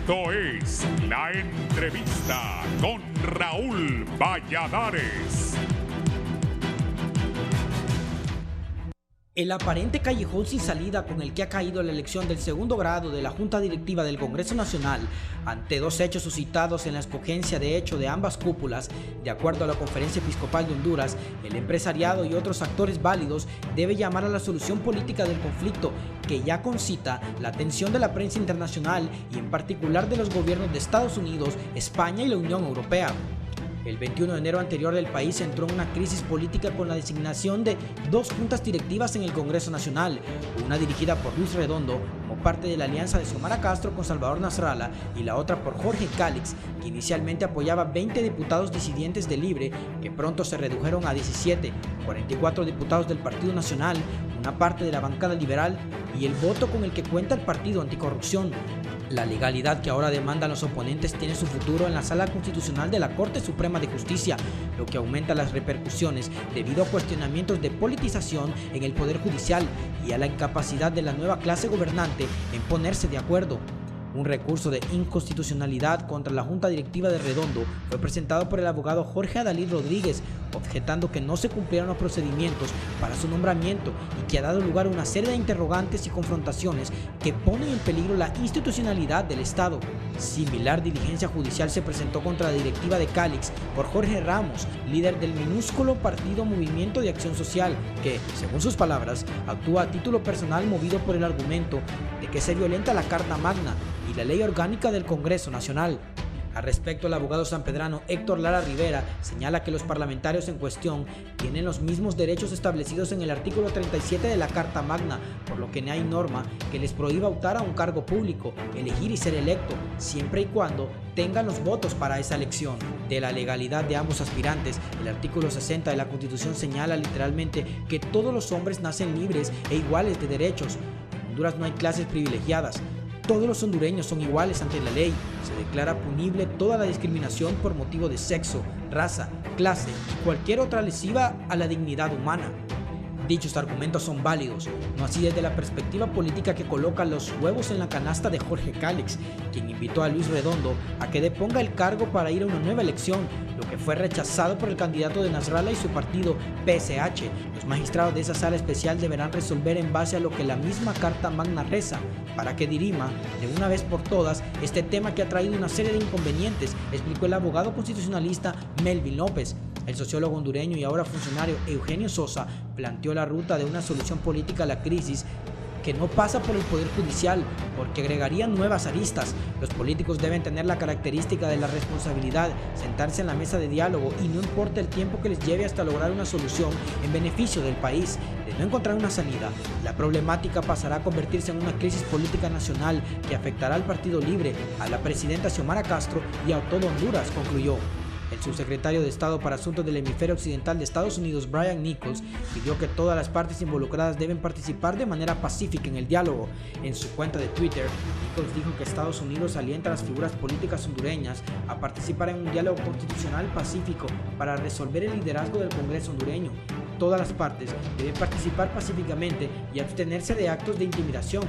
Esto es La Entrevista con Raúl Valladares. El aparente callejón sin salida con el que ha caído la elección del segundo grado de la Junta Directiva del Congreso Nacional, ante dos hechos suscitados en la escogencia de hecho de ambas cúpulas, de acuerdo a la Conferencia Episcopal de Honduras, el empresariado y otros actores válidos debe llamar a la solución política del conflicto, que ya concita la atención de la prensa internacional y en particular de los gobiernos de Estados Unidos, España y la Unión Europea. El 21 de enero anterior el país entró en una crisis política con la designación de dos juntas directivas en el Congreso Nacional, una dirigida por Luis Redondo como parte de la alianza de Xiomara Castro con Salvador Nasralla y la otra por Jorge Cálix, que inicialmente apoyaba 20 diputados disidentes de Libre, que pronto se redujeron a 17, 44 diputados del Partido Nacional, una parte de la bancada liberal y el voto con el que cuenta el Partido Anticorrupción. La legalidad que ahora demandan los oponentes tiene su futuro en la Sala Constitucional de la Corte Suprema de Justicia, lo que aumenta las repercusiones debido a cuestionamientos de politización en el Poder Judicial y a la incapacidad de la nueva clase gobernante en ponerse de acuerdo. Un recurso de inconstitucionalidad contra la Junta Directiva de Redondo fue presentado por el abogado Jorge Adalid Rodríguez, objetando que no se cumplieron los procedimientos para su nombramiento y que ha dado lugar a una serie de interrogantes y confrontaciones que ponen en peligro la institucionalidad del Estado. Similar diligencia judicial se presentó contra la directiva de Cálix por Jorge Ramos, líder del minúsculo partido Movimiento de Acción Social, que, según sus palabras, actúa a título personal movido por el argumento de que se violenta la Carta Magna y la Ley Orgánica del Congreso Nacional. Al respecto, el abogado sanpedrano Héctor Lara Rivera señala que los parlamentarios en cuestión tienen los mismos derechos establecidos en el artículo 37 de la Carta Magna, por lo que no hay norma que les prohíba optar a un cargo público, elegir y ser electo, siempre y cuando tengan los votos para esa elección. De la legalidad de ambos aspirantes, el artículo 60 de la Constitución señala literalmente que todos los hombres nacen libres e iguales de derechos. En Honduras no hay clases privilegiadas. Todos los hondureños son iguales ante la ley. Se declara punible toda la discriminación por motivo de sexo, raza, clase y cualquier otra lesiva a la dignidad humana. Dichos argumentos son válidos, no así desde la perspectiva política que coloca los huevos en la canasta de Jorge Cálix, quien invitó a Luis Redondo a que deponga el cargo para ir a una nueva elección, lo que fue rechazado por el candidato de Nasralla y su partido PSH. Los magistrados de esa sala especial deberán resolver en base a lo que la misma Carta Magna reza, para que dirima de una vez por todas este tema que ha traído una serie de inconvenientes, explicó el abogado constitucionalista Melvin López. El sociólogo hondureño y ahora funcionario Eugenio Sosa planteó la ruta de una solución política a la crisis que no pasa por el Poder Judicial, porque agregaría nuevas aristas. Los políticos deben tener la característica de la responsabilidad, sentarse en la mesa de diálogo y no importa el tiempo que les lleve hasta lograr una solución en beneficio del país. De no encontrar una salida, la problemática pasará a convertirse en una crisis política nacional que afectará al Partido Libre, a la presidenta Xiomara Castro y a todo Honduras, concluyó. El subsecretario de Estado para Asuntos del Hemisferio Occidental de Estados Unidos, Brian Nichols, pidió que todas las partes involucradas deben participar de manera pacífica en el diálogo. En su cuenta de Twitter, Nichols dijo que Estados Unidos alienta a las figuras políticas hondureñas a participar en un diálogo constitucional pacífico para resolver el liderazgo del Congreso hondureño. Todas las partes deben participar pacíficamente y abstenerse de actos de intimidación.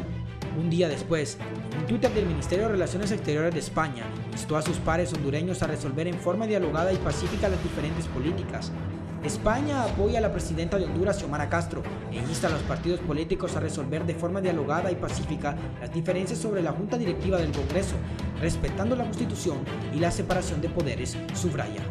Un día después, un Twitter del Ministerio de Relaciones Exteriores de España instó a sus pares hondureños a resolver en forma dialogada y pacífica las diferentes políticas. España apoya a la presidenta de Honduras, Xiomara Castro, e insta a los partidos políticos a resolver de forma dialogada y pacífica las diferencias sobre la Junta Directiva del Congreso, respetando la Constitución y la separación de poderes, subraya.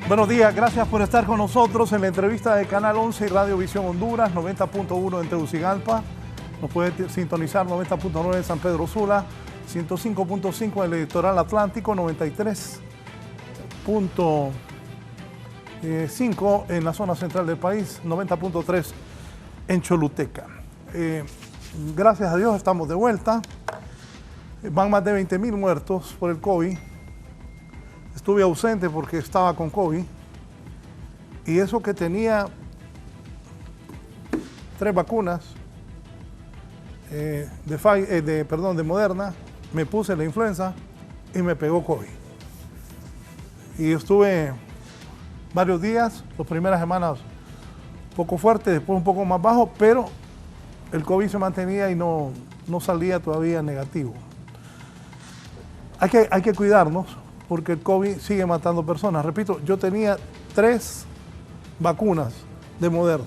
Buenos días, gracias por estar con nosotros en la entrevista de Canal 11 y Radio Visión Honduras, 90.1 en Tegucigalpa. Nos puede sintonizar 90.9 en San Pedro Sula, 105.5 en el Litoral Atlántico, 93.5 en la zona central del país, 90.3 en Choluteca. Gracias a Dios estamos de vuelta. Van más de 20,000 muertos por el COVID. Estuve ausente porque estaba con COVID y eso que tenía 3 vacunas de Moderna, me puse la influenza y me pegó COVID. Y estuve varios días, las primeras semanas un poco fuerte, después un poco más bajo, pero el COVID se mantenía y no salía todavía negativo. Hay que cuidarnos porque el COVID sigue matando personas. Repito, yo tenía 3 vacunas de Moderna.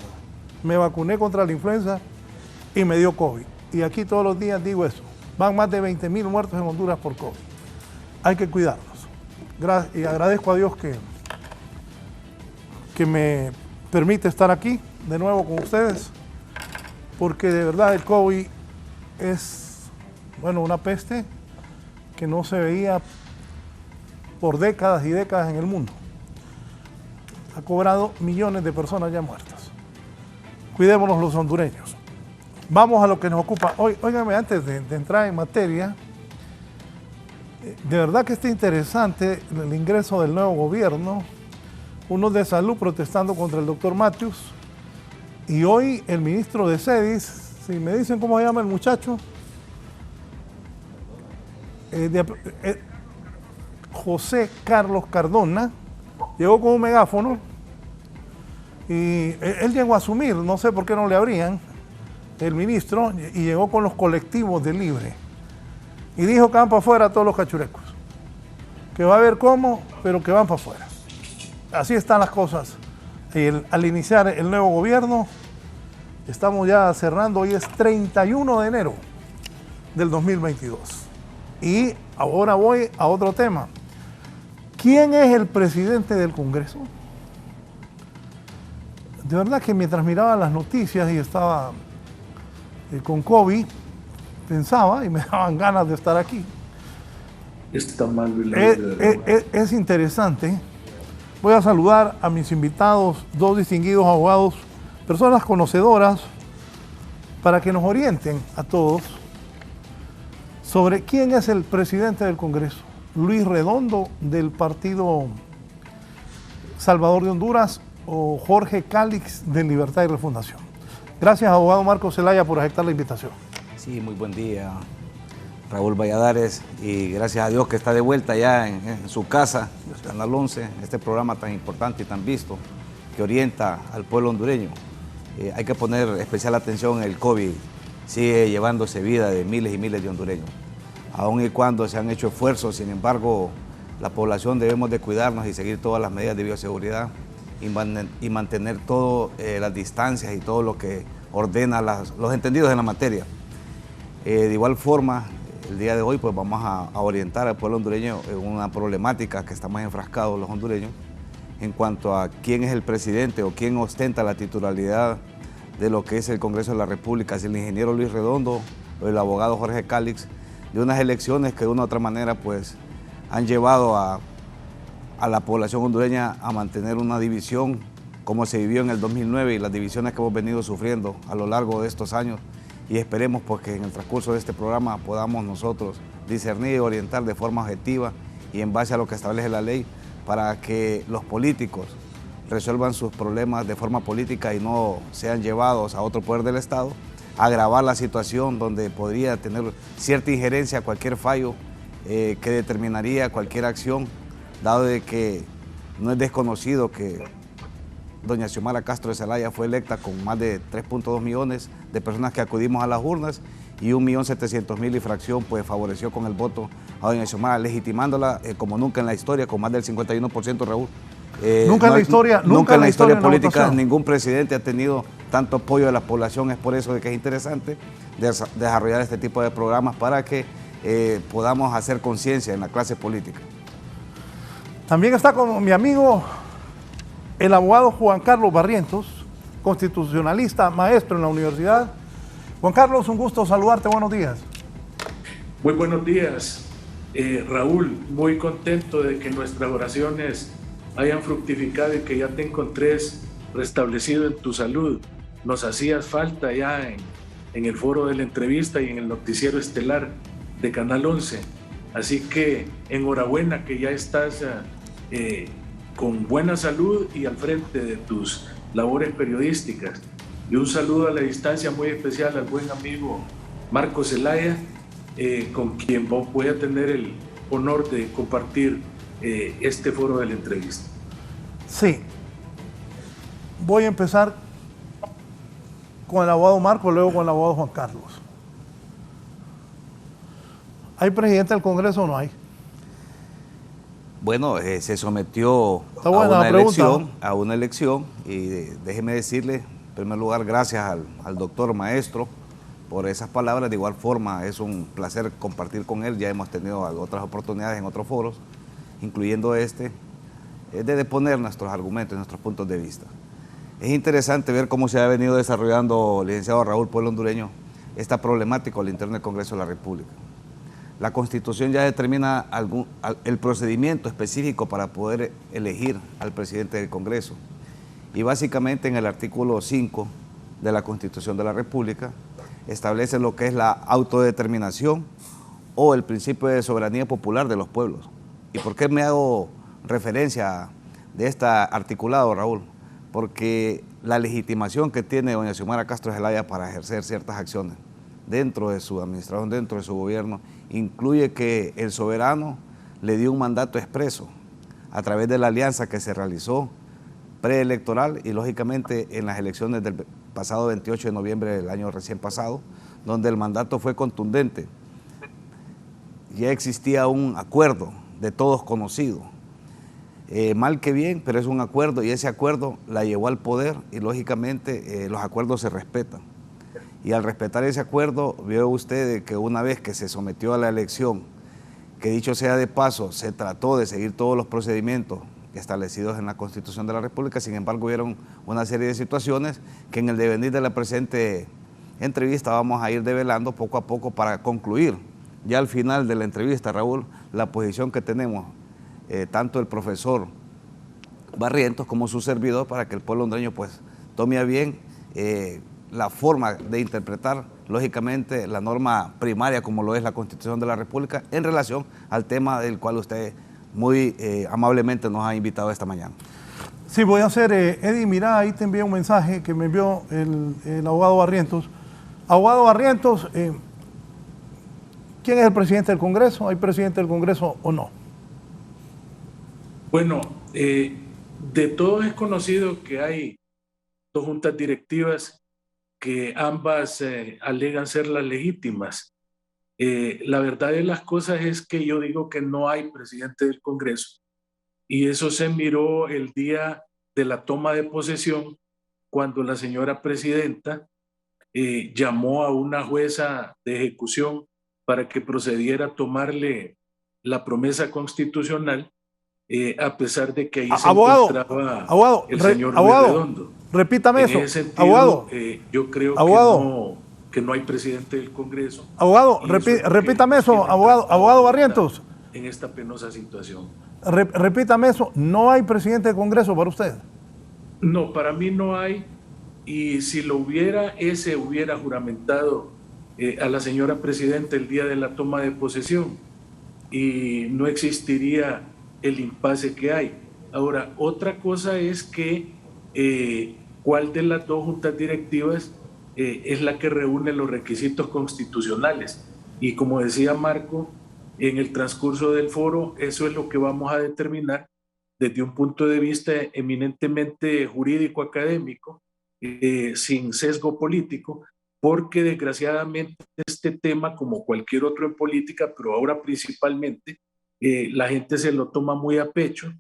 Me vacuné contra la influenza y me dio COVID. Y aquí todos los días digo eso. Van más de 20.000 muertos en Honduras por COVID. Hay que cuidarnos. Y agradezco a Dios que me permite estar aquí de nuevo con ustedes, porque de verdad el COVID es, bueno, una peste que no se veía por décadas y décadas en el mundo. Ha cobrado millones de personas ya muertas. Cuidémonos los hondureños. Vamos a lo que nos ocupa hoy. Óigame, antes de entrar en materia, de verdad que está interesante el ingreso del nuevo gobierno, unos de salud protestando contra el doctor Matthews, y hoy el ministro de SEDIS, si me dicen cómo se llama el muchacho, José Carlos Cardona, llegó con un megáfono y él llegó a asumir, no sé por qué no le abrían, el ministro, y llegó con los colectivos de Libre y dijo que van para afuera todos los cachurecos, que va a ver cómo, pero que van para afuera. Así están las cosas. Al iniciar el nuevo gobierno, estamos ya cerrando, hoy es 31 de enero del 2022. Y ahora voy a otro tema. ¿Quién es el presidente del Congreso? De verdad que mientras miraba las noticias y estaba con COVID, pensaba y me daban ganas de estar aquí. Está mal. Es interesante. Voy a saludar a mis invitados, 2 distinguidos abogados, personas conocedoras, para que nos orienten a todos sobre quién es el presidente del Congreso. Luis Redondo, del Partido Salvador de Honduras, o Jorge Calix, de Libertad y Refundación. Gracias, abogado Marco Zelaya, por aceptar la invitación. Sí, muy buen día, Raúl Valladares, y gracias a Dios que está de vuelta ya en su casa, Canal 11, este programa tan importante y tan visto que orienta al pueblo hondureño. Hay que poner especial atención, el COVID sigue llevándose vida de miles y miles de hondureños. Aun y cuando se han hecho esfuerzos, sin embargo, la población debemos de cuidarnos y seguir todas las medidas de bioseguridad y mantener todas las distancias y todo lo que ordena los entendidos en la materia. De igual forma, el día de hoy pues vamos a orientar al pueblo hondureño en una problemática que estamos enfrascados los hondureños en cuanto a quién es el presidente o quién ostenta la titularidad de lo que es el Congreso de la República, si el ingeniero Luis Redondo o el abogado Jorge Calix, de unas elecciones que de una u otra manera pues han llevado a la población hondureña a mantener una división como se vivió en el 2009 y las divisiones que hemos venido sufriendo a lo largo de estos años, y esperemos pues que en el transcurso de este programa podamos nosotros discernir y orientar de forma objetiva y en base a lo que establece la ley para que los políticos resuelvan sus problemas de forma política y no sean llevados a otro poder del Estado, agravar la situación donde podría tener cierta injerencia cualquier fallo que determinaría cualquier acción, dado de que no es desconocido que doña Xiomara Castro de Zelaya fue electa con más de 3.2 millones de personas que acudimos a las urnas y 1.700.000 y fracción pues favoreció con el voto a doña Xiomara, legitimándola como nunca en la historia, con más del 51%, Raúl. Nunca en la historia política ningún presidente ha tenido tanto apoyo de la población. Es por eso de que es interesante desarrollar este tipo de programas para que podamos hacer conciencia en la clase política. También está con mi amigo el abogado Juan Carlos Barrientos, constitucionalista, maestro en la universidad. Juan Carlos, un gusto saludarte, buenos días. Muy buenos días, Raúl, muy contento de que nuestras oraciones hayan fructificado y que ya te encontres restablecido en tu salud. Nos hacías falta ya en el foro de la entrevista y en el noticiero estelar de Canal 11. Así que enhorabuena que ya estás con buena salud y al frente de tus labores periodísticas. Y un saludo a la distancia muy especial al buen amigo Marco Zelaya, con quien voy a tener el honor de compartir este foro de la entrevista. Sí. Voy a empezar con el abogado Marco, luego con el abogado Juan Carlos. ¿Hay presidente del Congreso o no hay? Bueno, se sometió a una elección y déjeme decirle, en primer lugar, gracias al doctor maestro por esas palabras. De igual forma, es un placer compartir con él. Ya hemos tenido otras oportunidades en otros foros, incluyendo de exponer nuestros argumentos, nuestros puntos de vista. Es interesante ver cómo se ha venido desarrollando, licenciado Raúl Pueblo Hondureño, esta problemática al interno del Congreso de la República. La Constitución ya determina el procedimiento específico para poder elegir al presidente del Congreso. Y básicamente en el artículo 5 de la Constitución de la República establece lo que es la autodeterminación o el principio de soberanía popular de los pueblos. ¿Y por qué me hago referencia de este articulado, Raúl? Porque la legitimación que tiene doña Xiomara Castro Zelaya para ejercer ciertas acciones dentro de su administración, dentro de su gobierno, incluye que el soberano le dio un mandato expreso a través de la alianza que se realizó preelectoral y lógicamente en las elecciones del pasado 28 de noviembre del año recién pasado, donde el mandato fue contundente. Ya existía un acuerdo de todos conocido, mal que bien, pero es un acuerdo y ese acuerdo la llevó al poder y lógicamente los acuerdos se respetan. Y al respetar ese acuerdo, vio usted que una vez que se sometió a la elección, que dicho sea de paso, se trató de seguir todos los procedimientos establecidos en la Constitución de la República, sin embargo hubieron una serie de situaciones que en el devenir de la presente entrevista vamos a ir develando poco a poco para concluir ya al final de la entrevista, Raúl, la posición que tenemos, tanto el profesor Barrientos como su servidor, para que el pueblo hondureño pues tome a bien la forma de interpretar, lógicamente, la norma primaria como lo es la Constitución de la República en relación al tema del cual usted muy amablemente nos ha invitado esta mañana. Sí, voy a hacer, Eddie, mira, ahí te envié un mensaje que me envió el abogado Barrientos. Abogado Barrientos, ¿quién es el presidente del Congreso? ¿Hay presidente del Congreso o no? Bueno, de todos es conocido que hay dos juntas directivas que ambas alegan ser las legítimas. La verdad de las cosas es que yo digo que no hay presidente del Congreso y eso se miró el día de la toma de posesión cuando la señora presidenta llamó a una jueza de ejecución para que procediera a tomarle la promesa constitucional, a pesar de que ahí se encontraba el señor Luis Redondo. Repítame eso. En ese sentido, abogado, yo creo abogado, que no hay presidente del Congreso. Abogado, repítame eso, abogado Barrientos. En esta penosa situación. Repítame eso, ¿no hay presidente del Congreso para usted? No, para mí no hay, y si lo hubiera, ese hubiera juramentado a la señora presidenta el día de la toma de posesión y no existiría el impasse que hay. Ahora, otra cosa es que cuál de las dos juntas directivas es la que reúne los requisitos constitucionales. Y como decía Marco, en el transcurso del foro, eso es lo que vamos a determinar desde un punto de vista eminentemente jurídico académico, sin sesgo político, porque desgraciadamente este tema, como cualquier otro en política, pero ahora principalmente, la gente se lo toma muy a pecho,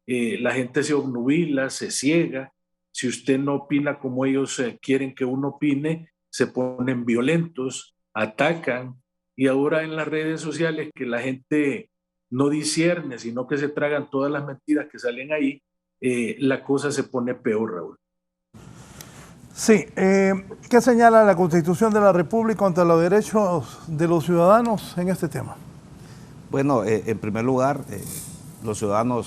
la gente se obnubila, se ciega. Si usted no opina como ellos quieren que uno opine, se ponen violentos, atacan, y ahora en las redes sociales que la gente no discierne, sino que se tragan todas las mentiras que salen ahí, la cosa se pone peor, Raúl. Sí, ¿qué señala la Constitución de la República contra los derechos de los ciudadanos en este tema? Bueno, en primer lugar, los ciudadanos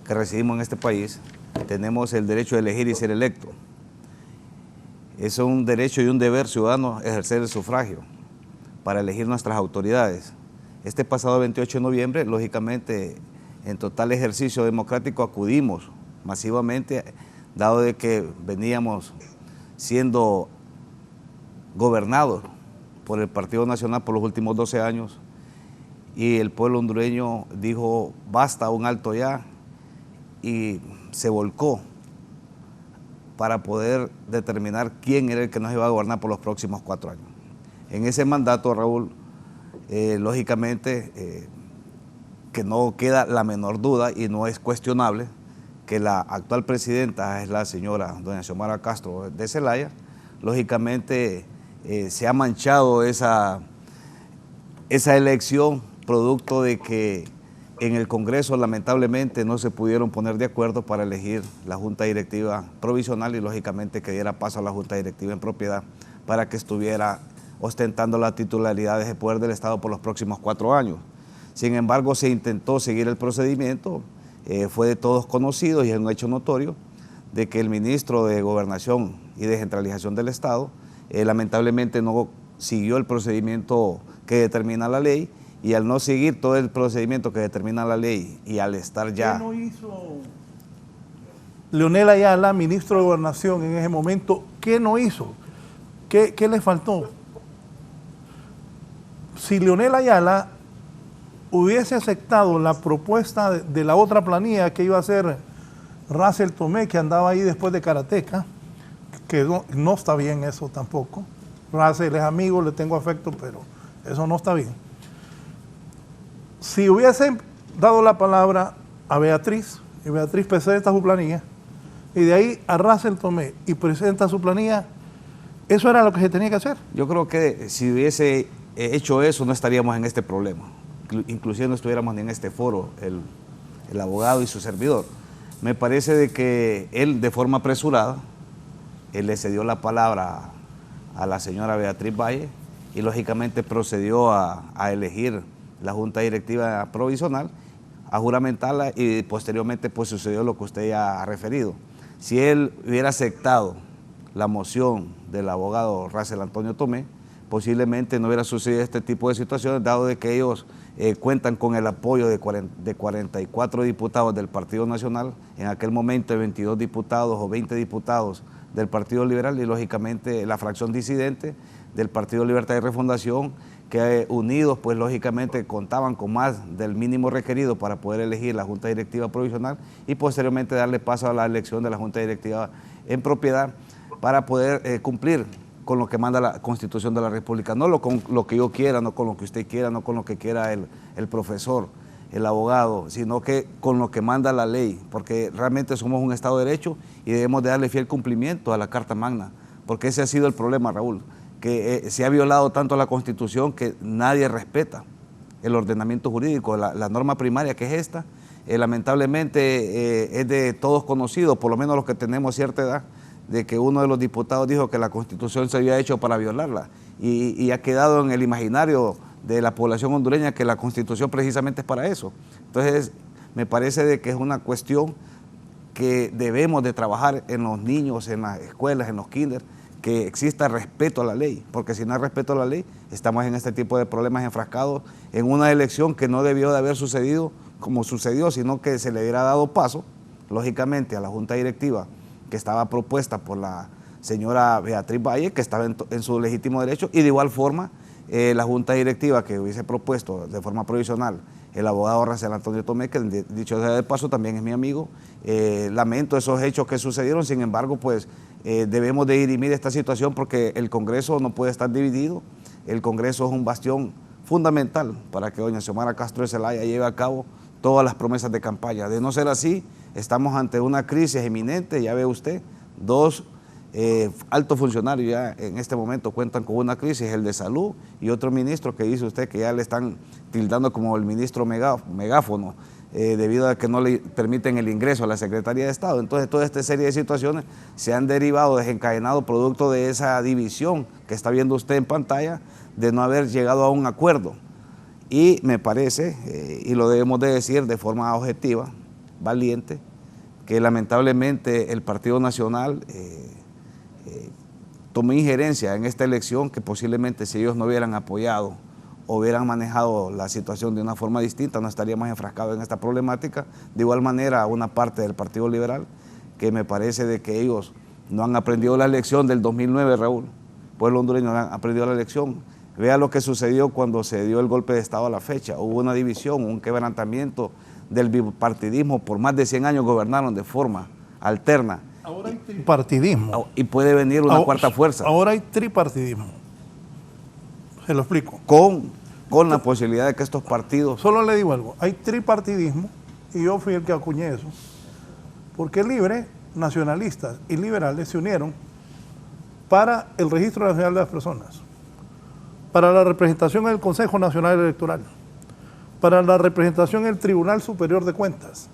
que residimos en este país tenemos el derecho de elegir y ser electo. Es un derecho y un deber ciudadano ejercer el sufragio para elegir nuestras autoridades. Este pasado 28 de noviembre, lógicamente, en total ejercicio democrático acudimos masivamente, dado de que veníamos siendo gobernados por el Partido Nacional por los últimos 12 años y el pueblo hondureño dijo basta, un alto ya, y se volcó para poder determinar quién era el que nos iba a gobernar por los próximos 4 años. En ese mandato, Raúl, lógicamente que no queda la menor duda y no es cuestionable que la actual presidenta es la señora doña Xiomara Castro de Zelaya. Lógicamente se ha manchado esa elección producto de que en el Congreso lamentablemente no se pudieron poner de acuerdo para elegir la Junta Directiva Provisional y lógicamente que diera paso a la Junta Directiva en propiedad para que estuviera ostentando la titularidad de ese poder del Estado por los próximos 4 años. Sin embargo, se intentó seguir el procedimiento, fue de todos conocido y es un hecho notorio de que el ministro de Gobernación y Descentralización del Estado lamentablemente no siguió el procedimiento que determina la ley y al no seguir todo el procedimiento que determina la ley y al estar ya... ¿Qué no hizo Leonel Ayala, ministro de Gobernación en ese momento? ¿Qué no hizo? ¿Qué le faltó? Si Leonel Ayala hubiese aceptado la propuesta de la otra planilla que iba a hacer Russell Tomé, que andaba ahí después de Karateca, que no está bien eso tampoco. Russell es amigo, le tengo afecto, pero eso no está bien. Si hubiesen dado la palabra a Beatriz, y Beatriz presenta su planilla, y de ahí a Russell Tomé y presenta su planilla, eso era lo que se tenía que hacer. Yo creo que si hubiese hecho eso no estaríamos en este problema. Inclusive no estuviéramos ni en este foro, el abogado y su servidor. Me parece de que él de forma apresurada, él le cedió la palabra a la señora Beatriz Valle y lógicamente procedió a elegir la Junta Directiva Provisional, a juramentarla y posteriormente pues sucedió lo que usted ya ha referido. Si él hubiera aceptado la moción del abogado Russell Antonio Tomé, posiblemente no hubiera sucedido este tipo de situaciones, dado de que ellos cuentan con el apoyo de 44 diputados del Partido Nacional, en aquel momento de 22 diputados o 20 diputados del Partido Liberal y lógicamente la fracción disidente del Partido Libertad y Refundación, que unidos pues lógicamente contaban con más del mínimo requerido para poder elegir la Junta Directiva Provisional y posteriormente darle paso a la elección de la Junta Directiva en propiedad para poder cumplir con lo que manda la Constitución de la República, no con lo que yo quiera, no con lo que usted quiera, no con lo que quiera el profesor, el abogado, sino que con lo que manda la ley, porque realmente somos un Estado de Derecho y debemos de darle fiel cumplimiento a la Carta Magna, porque ese ha sido el problema, Raúl, que se ha violado tanto la Constitución que nadie respeta el ordenamiento jurídico, la norma primaria que es esta, lamentablemente es de todos conocido, por lo menos los que tenemos cierta edad, de que uno de los diputados dijo que la Constitución se había hecho para violarla y ha quedado en el imaginario de la población hondureña que la Constitución precisamente es para eso. Entonces, me parece de que es una cuestión que debemos de trabajar en los niños, en las escuelas, en los kinder, que exista respeto a la ley, porque si no hay respeto a la ley, estamos en este tipo de problemas enfrascados en una elección que no debió de haber sucedido como sucedió, sino que se le hubiera dado paso, lógicamente, a la Junta Directiva que estaba propuesta por la señora Beatriz Valle, que estaba en su legítimo derecho, y de igual forma la Junta Directiva que hubiese propuesto de forma provisional el abogado Russell Antonio Tomé, que dicho sea de paso también es mi amigo. Lamento esos hechos que sucedieron, sin embargo, pues debemos de dirimir esta situación porque el Congreso no puede estar dividido. El Congreso es un bastión fundamental para que doña Xiomara Castro de Zelaya lleve a cabo todas las promesas de campaña. De no ser así, estamos ante una crisis eminente, ya ve usted, 2 altos funcionarios ya en este momento cuentan con una crisis, el de salud y otro ministro que dice usted que ya le están tildando como el ministro megáfono, debido a que no le permiten el ingreso a la Secretaría de Estado. Entonces toda esta serie de situaciones se han derivado, desencadenado producto de esa división que está viendo usted en pantalla, de no haber llegado a un acuerdo. Y me parece, y lo debemos de decir de forma objetiva, valiente, que lamentablemente el Partido Nacional tomó injerencia en esta elección, que posiblemente si ellos no hubieran apoyado o hubieran manejado la situación de una forma distinta, no estaríamos enfrascados en esta problemática. De igual manera, una parte del Partido Liberal, que me parece de que ellos no han aprendido la lección del 2009, Raúl. El pueblo hondureño no ha aprendido la lección. Vea lo que sucedió cuando se dio el golpe de Estado a la fecha. Hubo una división, un quebrantamiento del bipartidismo. Por más de 100 años gobernaron de forma alterna. Ahora hay tripartidismo. Y puede venir una cuarta fuerza. Ahora hay tripartidismo. Se lo explico. Con la posibilidad de que estos partidos... Solo le digo algo. Hay tripartidismo y yo fui el que acuñé eso. Porque Libre, nacionalistas y liberales se unieron para el Registro Nacional de las Personas, para la representación en el Consejo Nacional Electoral, para la representación en el Tribunal Superior de Cuentas,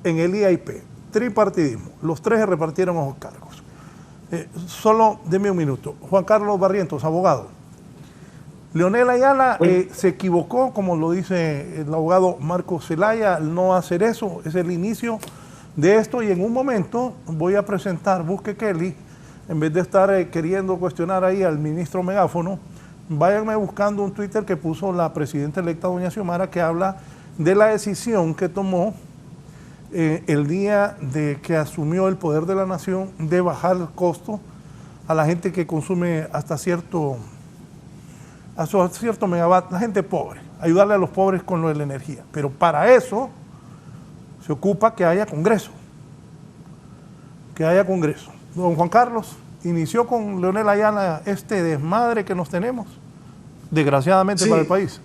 en el IAIP, tripartidismo. Los tres se repartieron los cargos. Solo deme un minuto. Juan Carlos Barrientos, abogado. Leonel Ayala se equivocó, como lo dice el abogado Marco Zelaya, al no hacer eso. Es el inicio de esto y en un momento voy a presentar, busque Kelly, en vez de estar queriendo cuestionar ahí al ministro Megáfono, váyanme buscando un Twitter que puso la presidenta electa doña Xiomara que habla de la decisión que tomó el día de que asumió el poder de la nación de bajar el costo a la gente que consume hasta cierto megavatio, la gente pobre, ayudarle a los pobres con lo de la energía. Pero para eso se ocupa que haya Congreso. Que haya Congreso. Don Juan Carlos, inició con Leonel Ayala este desmadre que nos tenemos, desgraciadamente para el país.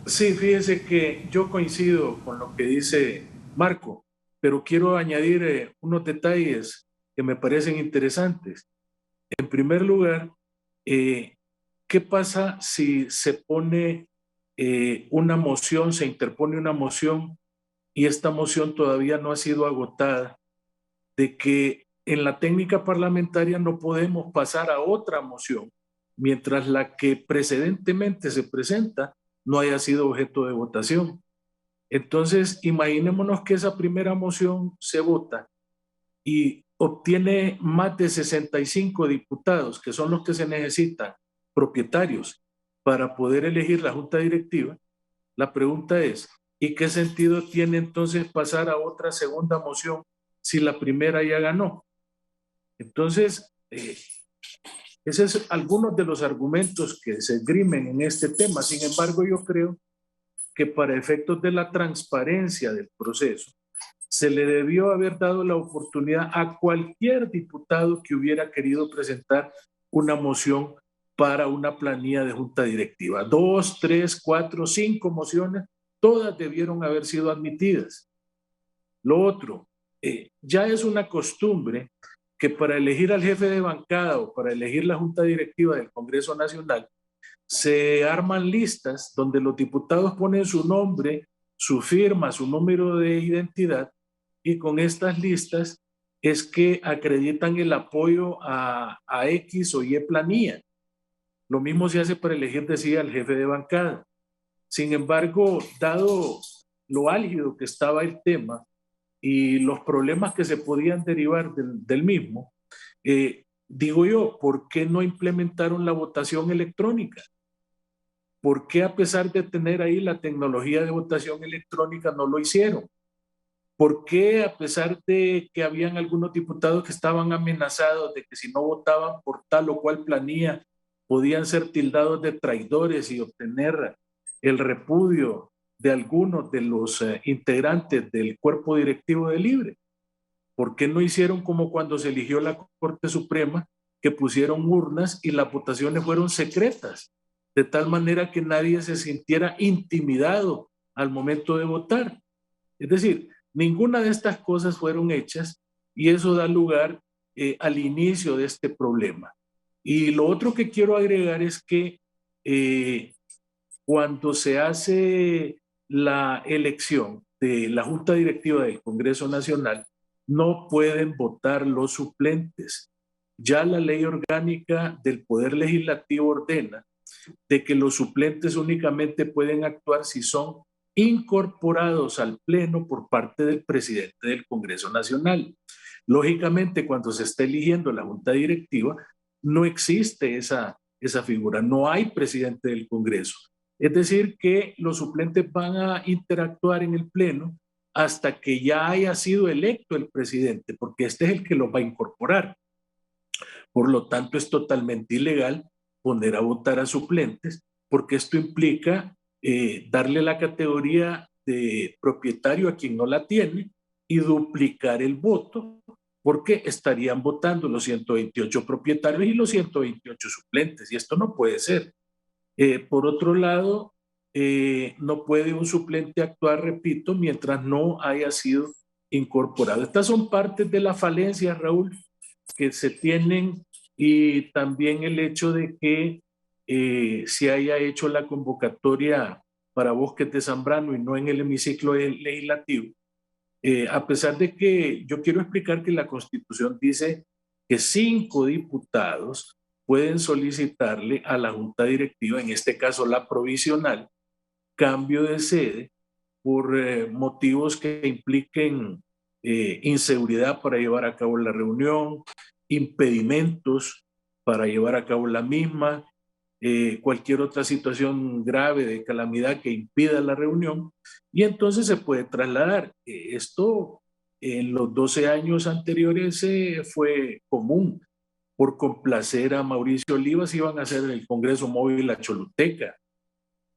Sí, fíjese que yo coincido con lo que dice Marco, pero quiero añadir unos detalles que me parecen interesantes. En primer lugar, ¿qué pasa si se pone una moción, se interpone una moción y esta moción todavía no ha sido agotada, de que en la técnica parlamentaria no podemos pasar a otra moción mientras la que precedentemente se presenta no haya sido objeto de votación? Entonces, imaginémonos que esa primera moción se vota y obtiene más de 65 diputados, que son los que se necesitan, propietarios, para poder elegir la junta directiva. La pregunta es, ¿y qué sentido tiene entonces pasar a otra segunda moción si la primera ya ganó? Entonces, esos son algunos de los argumentos que se esgrimen en este tema. Sin embargo, yo creo que para efectos de la transparencia del proceso, se le debió haber dado la oportunidad a cualquier diputado que hubiera querido presentar una moción para una planilla de junta directiva. 2, 3, 4, 5 mociones, todas debieron haber sido admitidas. Lo otro, ya es una costumbre que para elegir al jefe de bancada o para elegir la junta directiva del Congreso Nacional, se arman listas donde los diputados ponen su nombre, su firma, su número de identidad, y con estas listas es que acreditan el apoyo a X o Y planilla. Lo mismo se hace para elegir, decía, al jefe de bancada. Sin embargo, dado lo álgido que estaba el tema y los problemas que se podían derivar del mismo, digo yo, ¿por qué no implementaron la votación electrónica? ¿Por qué a pesar de tener ahí la tecnología de votación electrónica no lo hicieron? ¿Por qué a pesar de que habían algunos diputados que estaban amenazados de que si no votaban por tal o cual planilla podían ser tildados de traidores y obtener el repudio de algunos de los integrantes del cuerpo directivo de Libre? ¿Por qué no hicieron como cuando se eligió la Corte Suprema, que pusieron urnas y las votaciones fueron secretas, de tal manera que nadie se sintiera intimidado al momento de votar? Es decir, ninguna de estas cosas fueron hechas y eso da lugar al inicio de este problema. Y lo otro que quiero agregar es que cuando se hace la elección de la Junta Directiva del Congreso Nacional, no pueden votar los suplentes. Ya la ley orgánica del Poder Legislativo ordena de que los suplentes únicamente pueden actuar si son incorporados al Pleno por parte del presidente del Congreso Nacional. Lógicamente, cuando se está eligiendo la Junta Directiva, no existe esa figura, no hay presidente del Congreso. Es decir, que los suplentes van a interactuar en el Pleno hasta que ya haya sido electo el presidente, porque este es el que los va a incorporar. Por lo tanto, es totalmente ilegal poner a votar a suplentes, porque esto implica darle la categoría de propietario a quien no la tiene y duplicar el voto, porque estarían votando los 128 propietarios y los 128 suplentes, y esto no puede ser. Por otro lado, no puede un suplente actuar, repito, mientras no haya sido incorporado. Estas son partes de las falencias, Raúl, que se tienen, y también el hecho de que se haya hecho la convocatoria para Bosques de Zambrano y no en el hemiciclo legislativo, a pesar de que yo quiero explicar que la Constitución dice que 5 diputados pueden solicitarle a la Junta Directiva, en este caso la provisional, cambio de sede por motivos que impliquen inseguridad para llevar a cabo la reunión, impedimentos para llevar a cabo la misma, cualquier otra situación grave de calamidad que impida la reunión, y entonces se puede trasladar. Esto en los 12 años anteriores fue común. Por complacer a Mauricio Olivas iban a hacer el Congreso Móvil a Choluteca,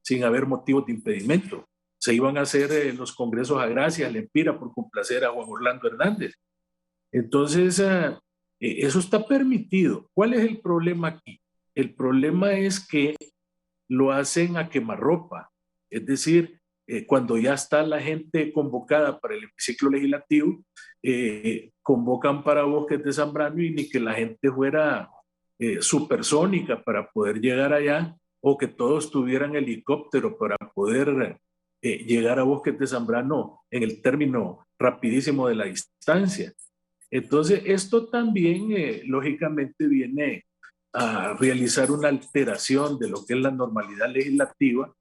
sin haber motivos de impedimento. Se iban a hacer los congresos a Gracia, a Lempira, por complacer a Juan Orlando Hernández. Entonces, eso está permitido. ¿Cuál es el problema aquí? El problema es que lo hacen a quemarropa. Es decir, cuando ya está la gente convocada para el hemiciclo legislativo, convocan para Bosques de Zambrano y ni que la gente fuera supersónica para poder llegar allá, o que todos tuvieran helicóptero para poder llegar a Bosques de Zambrano en el término rapidísimo de la distancia. Entonces, esto también lógicamente viene a realizar una alteración de lo que es la normalidad legislativa,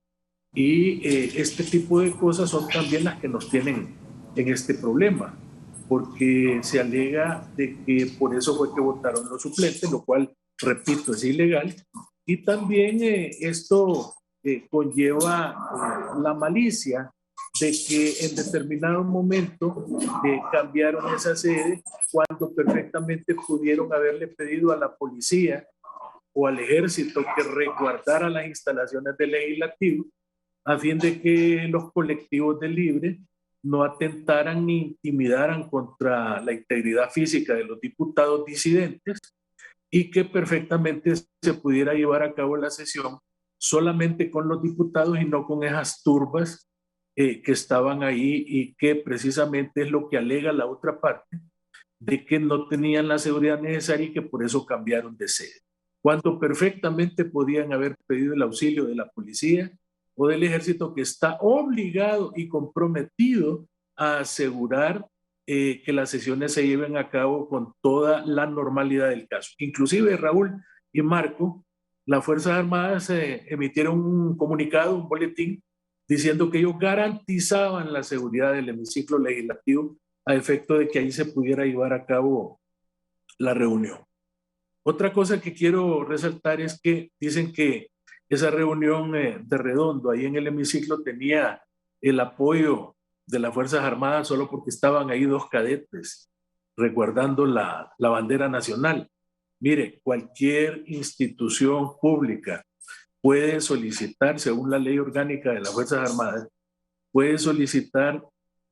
y este tipo de cosas son también las que nos tienen en este problema, porque se alega de que por eso fue que votaron los suplentes, lo cual, repito, es ilegal, y también esto conlleva la malicia de que en determinado momento cambiaron esa sede cuando perfectamente pudieron haberle pedido a la policía o al ejército que resguardara las instalaciones del legislativo, a fin de que los colectivos de Libre no atentaran ni intimidaran contra la integridad física de los diputados disidentes, y que perfectamente se pudiera llevar a cabo la sesión solamente con los diputados y no con esas turbas que estaban ahí, y que precisamente es lo que alega la otra parte, de que no tenían la seguridad necesaria y que por eso cambiaron de sede, cuando perfectamente podían haber pedido el auxilio de la policía o del ejército, que está obligado y comprometido a asegurar que las sesiones se lleven a cabo con toda la normalidad del caso. Inclusive, Raúl y Marco, las Fuerzas Armadas emitieron un comunicado, un boletín, diciendo que ellos garantizaban la seguridad del hemiciclo legislativo a efecto de que ahí se pudiera llevar a cabo la reunión. Otra cosa que quiero resaltar es que dicen que esa reunión de Redondo ahí en el hemiciclo tenía el apoyo de las Fuerzas Armadas solo porque estaban ahí 2 cadetes resguardando la bandera nacional. Mire, cualquier institución pública puede solicitar, según la ley orgánica de las Fuerzas Armadas, puede solicitar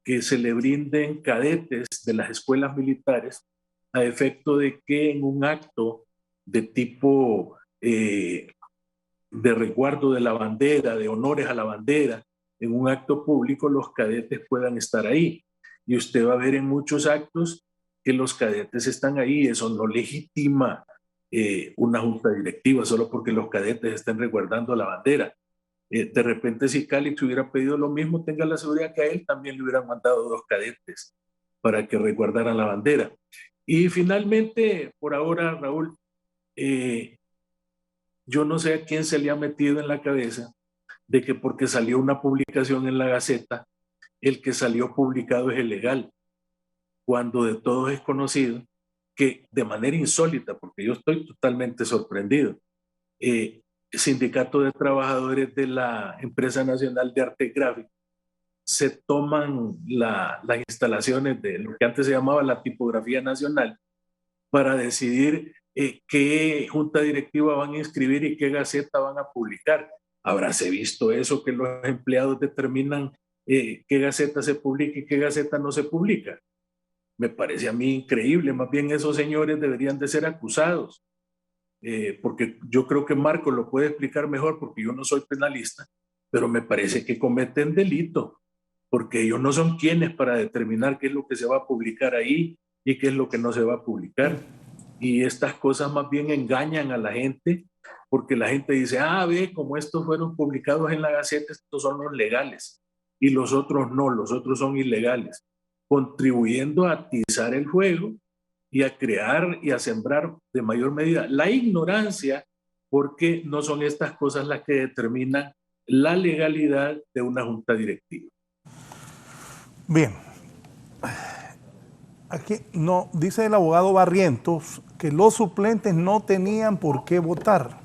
que se le brinden cadetes de las escuelas militares a efecto de que en un acto de tipo de resguardo de la bandera, de honores a la bandera, en un acto público, los cadetes puedan estar ahí. Y usted va a ver en muchos actos que los cadetes están ahí. Eso no legitima una junta directiva solo porque los cadetes estén resguardando la bandera. De repente, si Calix hubiera pedido lo mismo, tenga la seguridad que a él también le hubieran mandado 2 cadetes para que resguardaran la bandera. Y finalmente, por ahora, Raúl, yo no sé a quién se le ha metido en la cabeza de que porque salió una publicación en la Gaceta, el que salió publicado es ilegal, cuando de todos es conocido que de manera insólita, porque yo estoy totalmente sorprendido, el Sindicato de Trabajadores de la Empresa Nacional de Arte Gráfico se toman las instalaciones de lo que antes se llamaba la Tipografía Nacional para decidir qué junta directiva van a inscribir y qué gaceta van a publicar. Habráse visto eso, que los empleados determinan qué gaceta se publica y qué gaceta no se publica. Me parece a mí increíble. Más bien esos señores deberían de ser acusados, porque yo creo que Marco lo puede explicar mejor, porque yo no soy penalista, pero me parece que cometen delito, porque ellos no son quienes para determinar qué es lo que se va a publicar ahí y qué es lo que no se va a publicar. Y estas cosas más bien engañan a la gente, porque la gente dice, ve, como estos fueron publicados en la Gaceta, estos son los legales, y los otros no, los otros son ilegales, contribuyendo a atizar el fuego y a crear y a sembrar de mayor medida la ignorancia, porque no son estas cosas las que determinan la legalidad de una junta directiva. Bien. Aquí no, dice el abogado Barrientos que los suplentes no tenían por qué votar.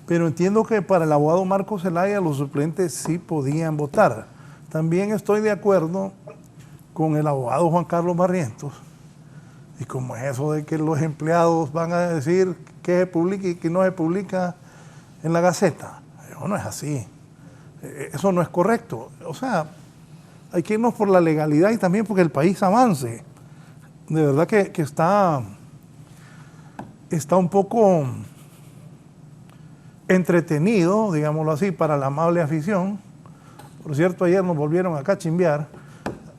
Pero entiendo que para el abogado Marco Zelaya los suplentes sí podían votar. También estoy de acuerdo con el abogado Juan Carlos Barrientos. Y como es eso de que los empleados van a decir qué se publica y qué no se publica en la Gaceta. Eso no es así. Eso no es correcto. O sea, hay que irnos por la legalidad y también porque el país avance. De verdad que está un poco entretenido, digámoslo así, para la amable afición. Por cierto, ayer nos volvieron acá a chimbear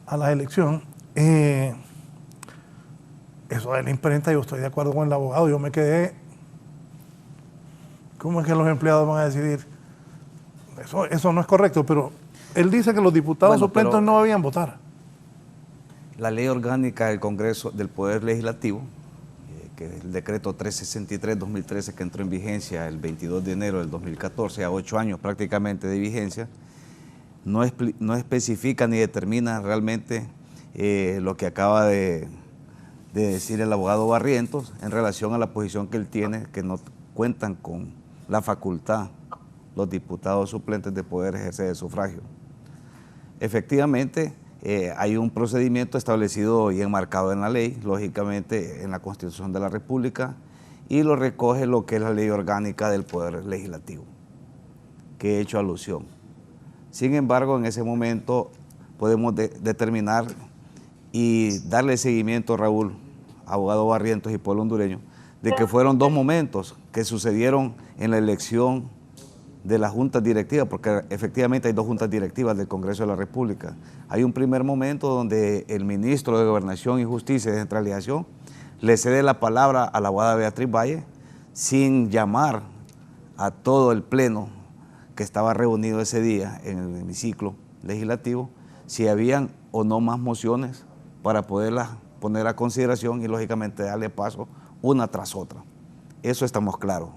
a la elección. Eso de la imprenta, yo estoy de acuerdo con el abogado. Yo me quedé... ¿Cómo es que los empleados van a decidir? Eso no es correcto, pero él dice que los diputados suplentes no debían votar. La ley orgánica del Congreso del Poder Legislativo, que es el decreto 363-2013 que entró en vigencia el 22 de enero del 2014, a 8 años prácticamente de vigencia, no especifica ni determina realmente lo que acaba de decir el abogado Barrientos en relación a la posición que él tiene, que no cuentan con la facultad los diputados suplentes de poder ejercer el sufragio. Efectivamente, hay un procedimiento establecido y enmarcado en la ley, lógicamente en la Constitución de la República, y lo recoge lo que es la ley orgánica del Poder Legislativo, que he hecho alusión. Sin embargo, en ese momento podemos determinar y darle seguimiento, Raúl, abogado Barrientos y pueblo hondureño, de que fueron dos momentos que sucedieron en la elección de la junta directiva, porque efectivamente hay dos juntas directivas del Congreso de la República. Hay un primer momento donde el ministro de Gobernación y Justicia y Descentralización le cede la palabra a la abogada Beatriz Valle sin llamar a todo el pleno que estaba reunido ese día en el hemiciclo legislativo, si habían o no más mociones para poderlas poner a consideración y lógicamente darle paso una tras otra. Eso estamos claros.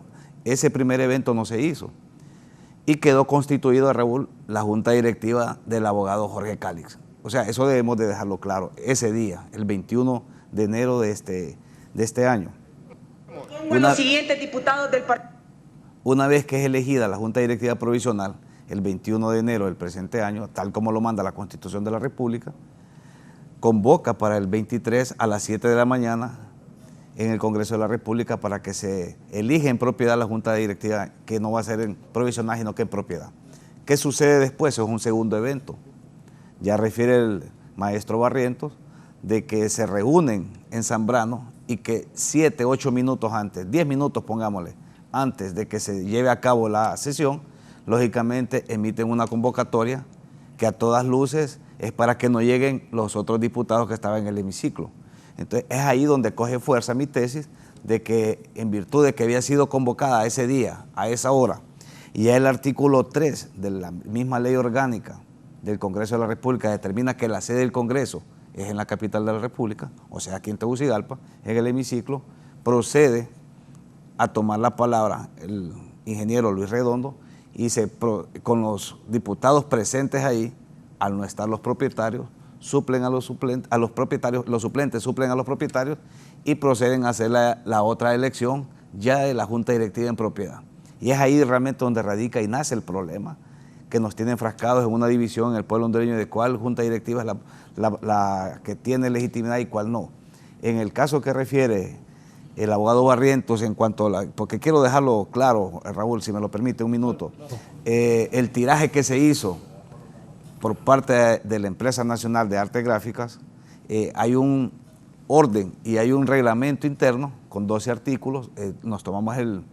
Ese primer evento no se hizo. Y quedó constituido, Raúl, la junta directiva del abogado Jorge Cálix. O sea, eso debemos de dejarlo claro. Ese día, el 21 de enero de este año. Los siguientes diputados del partido. Una vez que es elegida la junta directiva provisional, el 21 de enero del presente año, tal como lo manda la Constitución de la República, convoca para el 23 a las 7 de la mañana en el Congreso de la República para que se elija en propiedad la junta directiva, que no va a ser en provisional, sino que en propiedad. ¿Qué sucede después? Es un segundo evento. Ya refiere el maestro Barrientos de que se reúnen en Zambrano y que 7, 8 minutos antes, 10 minutos pongámosle, antes de que se lleve a cabo la sesión, lógicamente emiten una convocatoria que a todas luces es para que no lleguen los otros diputados que estaban en el hemiciclo. Entonces es ahí donde coge fuerza mi tesis de que en virtud de que había sido convocada ese día, a esa hora, y ya el artículo 3 de la misma ley orgánica del Congreso de la República determina que la sede del Congreso es en la capital de la República, o sea aquí en Tegucigalpa, en el hemiciclo, procede a tomar la palabra el ingeniero Luis Redondo y con los diputados presentes ahí, al no estar los propietarios, suplen a los propietarios, los suplentes suplen a los propietarios y proceden a hacer la otra elección ya de la junta directiva en propiedad. Y es ahí realmente donde radica y nace el problema, que nos tiene enfrascados en una división en el pueblo hondureño de cuál junta directiva es la que tiene legitimidad y cuál no. En el caso que refiere el abogado Barrientos en cuanto a porque quiero dejarlo claro, Raúl, si me lo permite, un minuto. El tiraje que se hizo por parte de la Empresa Nacional de Artes Gráficas, hay un orden y hay un reglamento interno con 12 artículos, nos tomamos el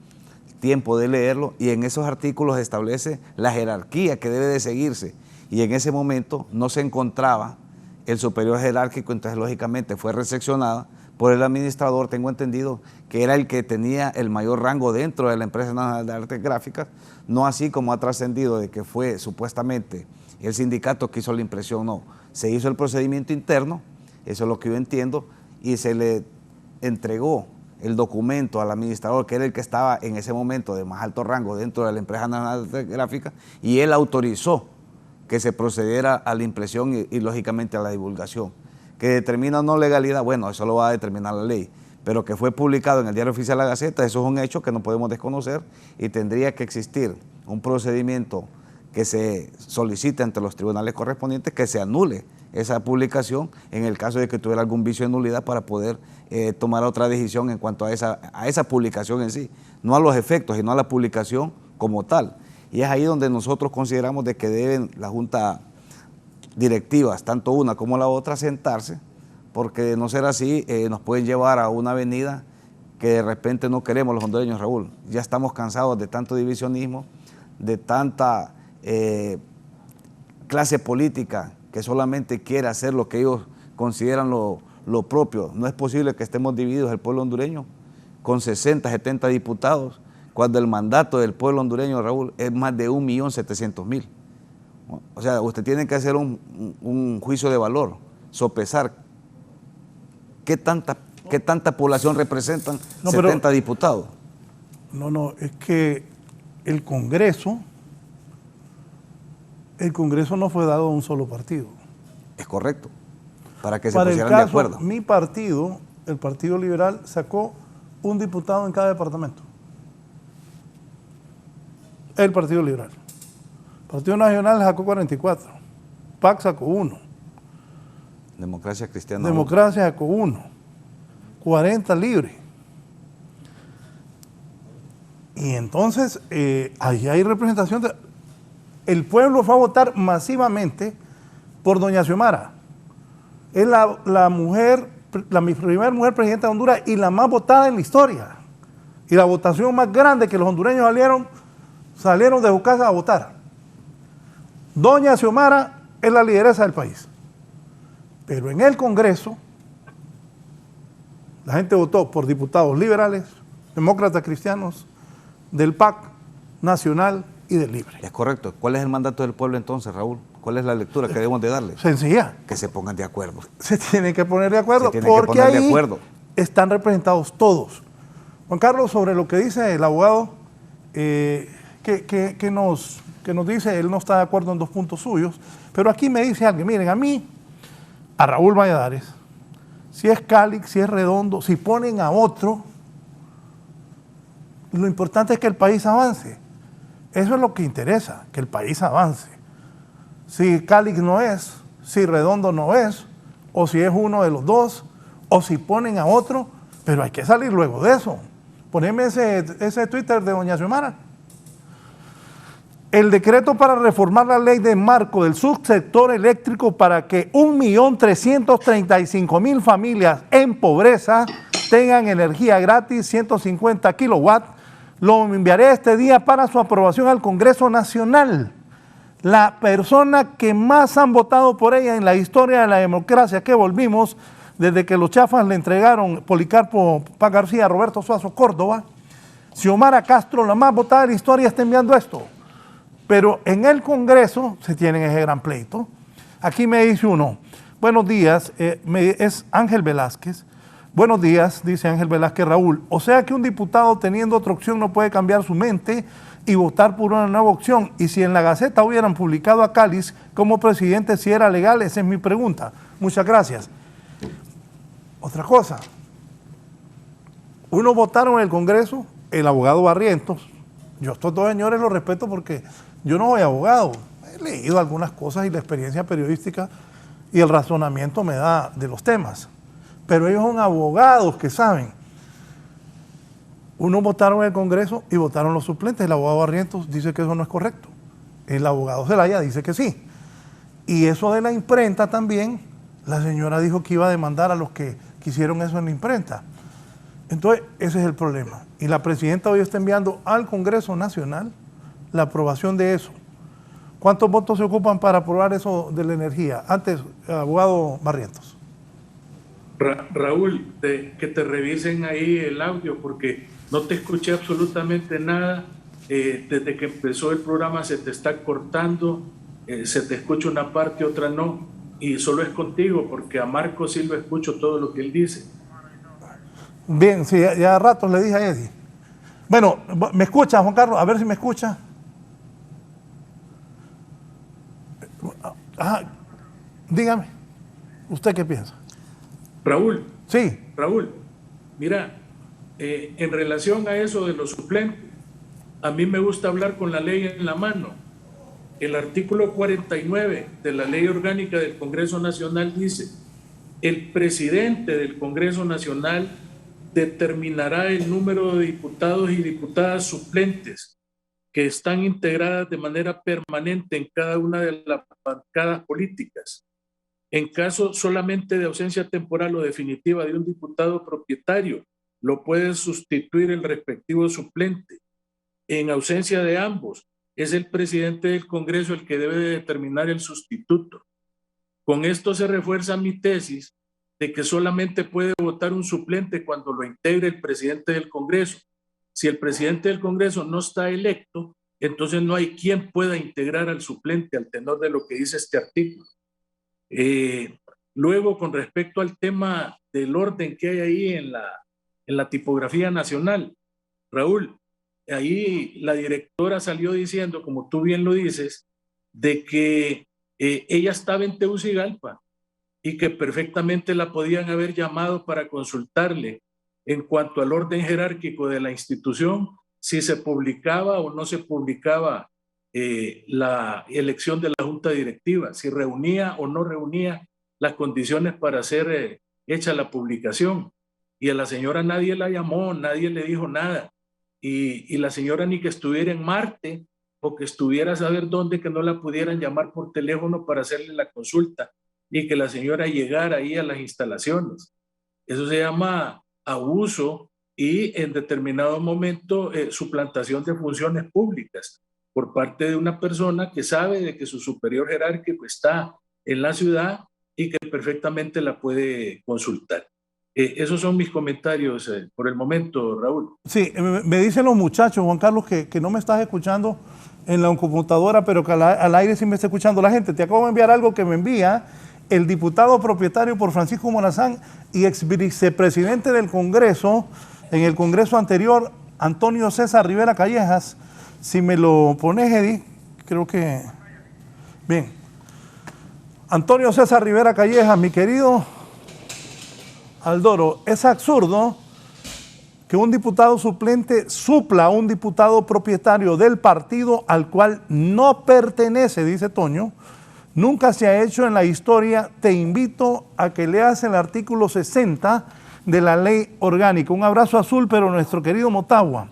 tiempo de leerlo y en esos artículos establece la jerarquía que debe de seguirse y en ese momento no se encontraba el superior jerárquico, entonces lógicamente fue recepcionada por el administrador, tengo entendido que era el que tenía el mayor rango dentro de la Empresa Nacional de Artes Gráficas, no así como ha trascendido de que fue supuestamente el sindicato que hizo la impresión, no, se hizo el procedimiento interno, eso es lo que yo entiendo, y se le entregó el documento al administrador, que era el que estaba en ese momento de más alto rango dentro de la Empresa Nacional de Artes Gráficas, y él autorizó que se procediera a la impresión y lógicamente a la divulgación. Que determina o no legalidad, bueno, eso lo va a determinar la ley, pero que fue publicado en el Diario Oficial de la Gaceta, eso es un hecho que no podemos desconocer y tendría que existir un procedimiento que se solicite ante los tribunales correspondientes que se anule esa publicación en el caso de que tuviera algún vicio de nulidad para poder tomar otra decisión en cuanto a esa publicación en sí, no a los efectos, sino a la publicación como tal. Y es ahí donde nosotros consideramos de que deben la Junta directivas, tanto una como la otra, sentarse, porque de no ser así nos pueden llevar a una avenida que de repente no queremos los hondureños, Raúl. Ya estamos cansados de tanto divisionismo, de tanta clase política que solamente quiere hacer lo que ellos consideran lo propio. No es posible que estemos divididos el pueblo hondureño con 60, 70 diputados, cuando el mandato del pueblo hondureño, Raúl, es más de 1.700.000. O sea, usted tiene que hacer un juicio de valor, sopesar qué tanta población representan 70 diputados. No, es que el Congreso no fue dado a un solo partido. Es correcto, para que se pusieran de acuerdo. Mi partido, el Partido Liberal, sacó un diputado en cada departamento. El Partido Liberal. El Partido Nacional sacó 44. PAC sacó 1. Democracia Cristiana. Democracia sacó 1. 40 libre. Y entonces, ahí hay representación. El pueblo fue a votar masivamente por doña Xiomara. Es la primera mujer presidenta de Honduras y la más votada en la historia. Y la votación más grande que los hondureños salieron de su casa a votar. Doña Xiomara es la lideresa del país. Pero en el Congreso, la gente votó por diputados liberales, demócratas cristianos, del PAC, nacional y del Libre. Es correcto. ¿Cuál es el mandato del pueblo entonces, Raúl? ¿Cuál es la lectura que debemos de darle? Sencilla. Que se pongan de acuerdo. Se tienen que poner de acuerdo porque ahí están representados todos. Juan Carlos, sobre lo que dice el abogado, que nos dice, él no está de acuerdo en 2 puntos suyos, pero aquí me dice alguien, miren, a mí, a Raúl Valladares, si es Calix, si es Redondo, si ponen a otro, lo importante es que el país avance. Eso es lo que interesa, que el país avance. Si Calix no es, si Redondo no es, o si es uno de los dos, o si ponen a otro, pero hay que salir luego de eso. Poneme ese Twitter de doña Xiomara. El decreto para reformar la ley de marco del subsector eléctrico para que 1.335.000 familias en pobreza tengan energía gratis, 150 kilowatts, lo enviaré este día para su aprobación al Congreso Nacional. La persona que más han votado por ella en la historia de la democracia que volvimos desde que los chafas le entregaron Policarpo Paz García a Roberto Suazo Córdoba, Xiomara Castro, la más votada de la historia, está enviando esto. Pero en el Congreso se tienen ese gran pleito. Aquí me dice uno, buenos días, es Ángel Velázquez. Buenos días, dice Ángel Velázquez Raúl. O sea que un diputado teniendo otra opción no puede cambiar su mente y votar por una nueva opción. Y si en la Gaceta hubieran publicado a Calix como presidente, si era legal, esa es mi pregunta. Muchas gracias. Otra cosa, unos votaron en el Congreso, el abogado Barrientos. Yo estos 2 señores los respeto porque yo no soy abogado. He leído algunas cosas y la experiencia periodística y el razonamiento me da de los temas. Pero ellos son abogados que saben. Unos votaron en el Congreso y votaron los suplentes. El abogado Barrientos dice que eso no es correcto. El abogado Zelaya dice que sí. Y eso de la imprenta también, la señora dijo que iba a demandar a los que quisieron eso en la imprenta. Entonces, ese es el problema. Y la presidenta hoy está enviando al Congreso Nacional la aprobación de eso. ¿Cuántos votos se ocupan para aprobar eso de la energía? Antes, abogado Barrientos. Raúl, que te revisen ahí el audio porque no te escuché absolutamente nada. Desde que empezó el programa se te está cortando, se te escucha una parte, otra no, y solo es contigo porque a Marco sí lo escucho todo lo que él dice. Bien, sí, ya a ratos le dije a Eddie. Bueno, ¿me escucha, Juan Carlos? A ver si me escucha. Dígame, ¿usted qué piensa? Raúl. Sí. Raúl, mira, en relación a eso de los suplentes, a mí me gusta hablar con la ley en la mano. El artículo 49 de la Ley Orgánica del Congreso Nacional dice: el presidente del Congreso Nacional determinará el número de diputados y diputadas suplentes que están integradas de manera permanente en cada una de las bancadas políticas. En caso solamente de ausencia temporal o definitiva de un diputado propietario, lo puede sustituir el respectivo suplente. En ausencia de ambos, es el presidente del Congreso el que debe de determinar el sustituto. Con esto se refuerza mi tesis de que solamente puede votar un suplente cuando lo integre el presidente del Congreso. Si el presidente del Congreso no está electo, entonces no hay quien pueda integrar al suplente al tenor de lo que dice este artículo. Luego, con respecto al tema del orden que hay ahí en la tipografía nacional, Raúl, ahí la directora salió diciendo, como tú bien lo dices, de que ella estaba en Tegucigalpa y que perfectamente la podían haber llamado para consultarle en cuanto al orden jerárquico de la institución, si se publicaba o no se publicaba la elección de la junta directiva, si reunía o no reunía las condiciones para ser hecha la publicación. Y a la señora nadie la llamó, nadie le dijo nada. Y la señora ni que estuviera en Marte o que estuviera a saber dónde, que no la pudieran llamar por teléfono para hacerle la consulta y que la señora llegara ahí a las instalaciones. Eso se llama abuso y en determinado momento suplantación de funciones públicas por parte de una persona que sabe de que su superior jerárquico está en la ciudad y que perfectamente la puede consultar. Esos son mis comentarios por el momento, Raúl. Sí, me dicen los muchachos, Juan Carlos, que no me estás escuchando en la computadora, pero que al aire sí me está escuchando la gente. Te acabo de enviar algo que me envía el diputado propietario por Francisco Morazán y ex vicepresidente del Congreso, en el Congreso anterior, Antonio César Rivera Callejas. Si me lo pones, Eddie, creo que... Bien. Antonio César Rivera Callejas, mi querido Aldoro, es absurdo que un diputado suplente supla a un diputado propietario del partido al cual no pertenece, dice Toño. Nunca se ha hecho en la historia. Te invito a que leas el artículo 60 de la ley orgánica. Un abrazo azul, pero nuestro querido Motagua.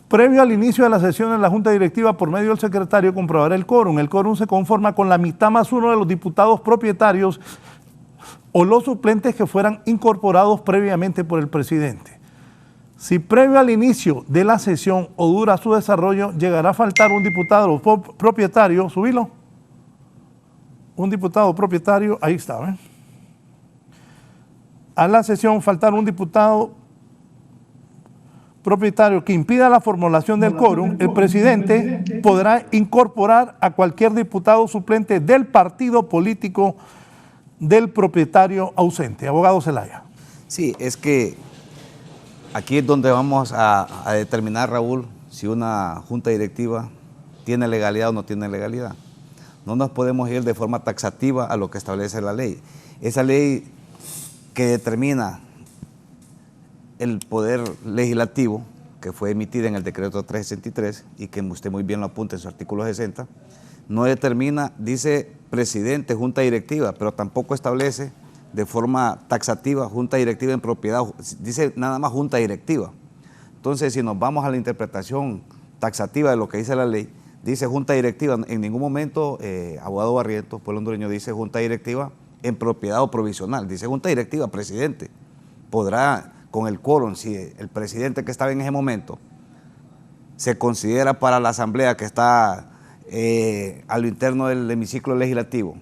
Previo al inicio de la sesión en la Junta Directiva, por medio del secretario, comprobará el quórum. El quórum se conforma con la mitad más uno de los diputados propietarios o los suplentes que fueran incorporados previamente por el presidente. Si previo al inicio de la sesión o dura su desarrollo, llegará a faltar un diputado propietario, subilo. Un diputado propietario, ahí está, ¿ven? A la sesión faltar un diputado propietario que impida la formulación del quórum, el presidente podrá incorporar a cualquier diputado suplente del partido político del propietario ausente. Abogado Zelaya. Sí, es que aquí es donde vamos a determinar, Raúl, si una junta directiva tiene legalidad o no tiene legalidad. No nos podemos ir de forma taxativa a lo que establece la ley. Esa ley que determina el poder legislativo, que fue emitida en el decreto 363 y que usted muy bien lo apunta en su artículo 60, no determina, dice presidente, junta directiva, pero tampoco establece de forma taxativa junta directiva en propiedad, dice nada más junta directiva. Entonces, si nos vamos a la interpretación taxativa de lo que dice la ley, dice junta directiva, en ningún momento, abogado Barrientos, pueblo hondureño, dice junta directiva en propiedad o provisional, dice junta directiva, presidente. Podrá, con el quórum, si el presidente que estaba en ese momento se considera para la asamblea que está a lo interno del hemiciclo legislativo,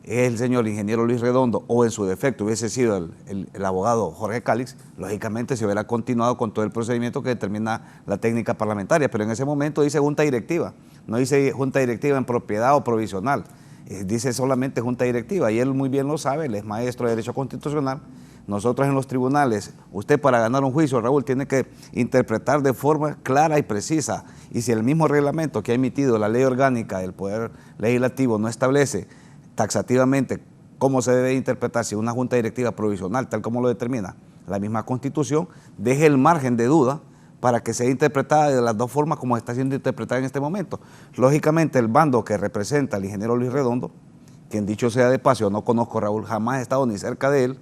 es el señor ingeniero Luis Redondo, o en su defecto hubiese sido el abogado Jorge Cálix, lógicamente se hubiera continuado con todo el procedimiento que determina la técnica parlamentaria, pero en ese momento dice junta directiva, no dice junta directiva en propiedad o provisional, dice solamente junta directiva, y él muy bien lo sabe, él es maestro de Derecho Constitucional. Nosotros en los tribunales, usted para ganar un juicio, Raúl, tiene que interpretar de forma clara y precisa, y si el mismo reglamento que ha emitido la ley orgánica del Poder Legislativo no establece taxativamente cómo se debe interpretar si una junta directiva provisional, tal como lo determina la misma Constitución, deje el margen de duda para que sea interpretada de las dos formas como está siendo interpretada en este momento. Lógicamente, el bando que representa al ingeniero Luis Redondo, quien dicho sea de paso, no conozco, Raúl, jamás he estado ni cerca de él.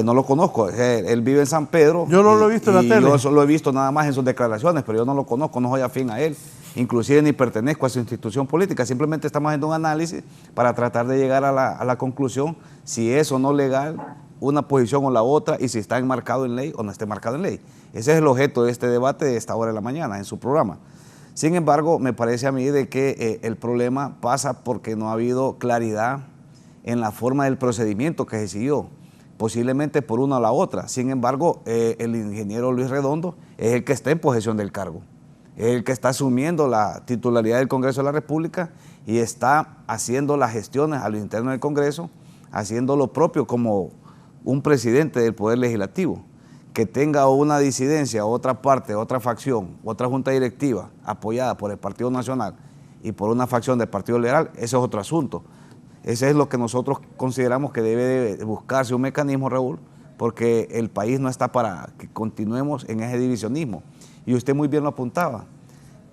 No lo conozco, él vive en San Pedro. Yo no lo he visto en la tele. Yo solo he visto nada más en sus declaraciones, pero yo no lo conozco, no soy afín a él. Inclusive ni pertenezco a su institución política, simplemente estamos haciendo un análisis para tratar de llegar a la conclusión si es o no legal una posición o la otra y si está enmarcado en ley o no está enmarcado en ley. Ese es el objeto de este debate de esta hora de la mañana en su programa. Sin embargo, me parece a mí de que el problema pasa porque no ha habido claridad en la forma del procedimiento que se siguió, posiblemente por una o la otra. Sin embargo, el ingeniero Luis Redondo es el que está en posesión del cargo, es el que está asumiendo la titularidad del Congreso de la República y está haciendo las gestiones a lo interno del Congreso, haciendo lo propio como un presidente del Poder Legislativo. Que tenga una disidencia, otra parte, otra facción, otra junta directiva apoyada por el Partido Nacional y por una facción del Partido Liberal, ese es otro asunto. Ese es lo que nosotros consideramos que debe de buscarse un mecanismo, Raúl, porque el país no está para que continuemos en ese divisionismo. Y usted muy bien lo apuntaba,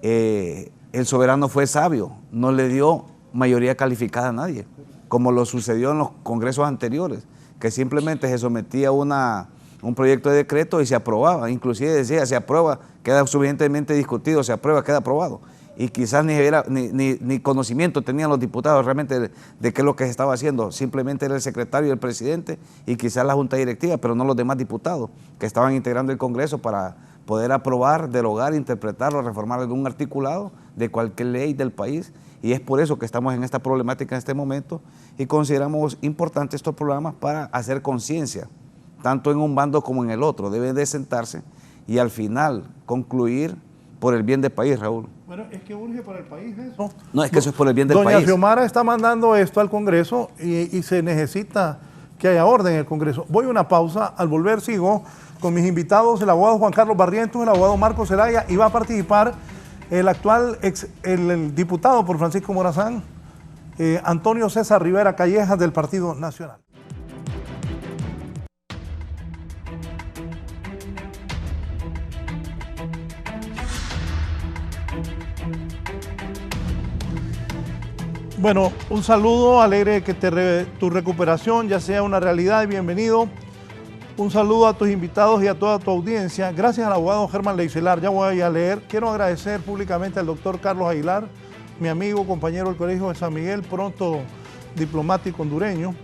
el soberano fue sabio, no le dio mayoría calificada a nadie, como lo sucedió en los congresos anteriores, que simplemente se sometía a un proyecto de decreto y se aprobaba, inclusive decía, se aprueba, queda suficientemente discutido, se aprueba, queda aprobado. Y quizás ni conocimiento tenían los diputados realmente de qué es lo que se estaba haciendo, simplemente era el secretario y el presidente y quizás la junta directiva, pero no los demás diputados que estaban integrando el Congreso para poder aprobar, derogar, interpretar o reformar algún articulado de cualquier ley del país. Y es por eso que estamos en esta problemática en este momento y consideramos importantes estos programas para hacer conciencia, tanto en un bando como en el otro. Deben de sentarse y al final concluir por el bien del país, Raúl. Bueno, es que urge para el país eso. No, es que eso es por el bien del país. Doña Xiomara está mandando esto al Congreso y se necesita que haya orden en el Congreso. Voy a una pausa, al volver sigo con mis invitados, el abogado Juan Carlos Barrientos, el abogado Marcos Zelaya, y va a participar el actual el diputado por Francisco Morazán, Antonio César Rivera Callejas del Partido Nacional. Bueno, un saludo, alegre que tu recuperación ya sea una realidad y bienvenido. Un saludo a tus invitados y a toda tu audiencia. Gracias al abogado Germán Leicelar. Ya voy a leer. Quiero agradecer públicamente al doctor Carlos Aguilar, mi amigo, compañero del Colegio de San Miguel, pronto diplomático hondureño.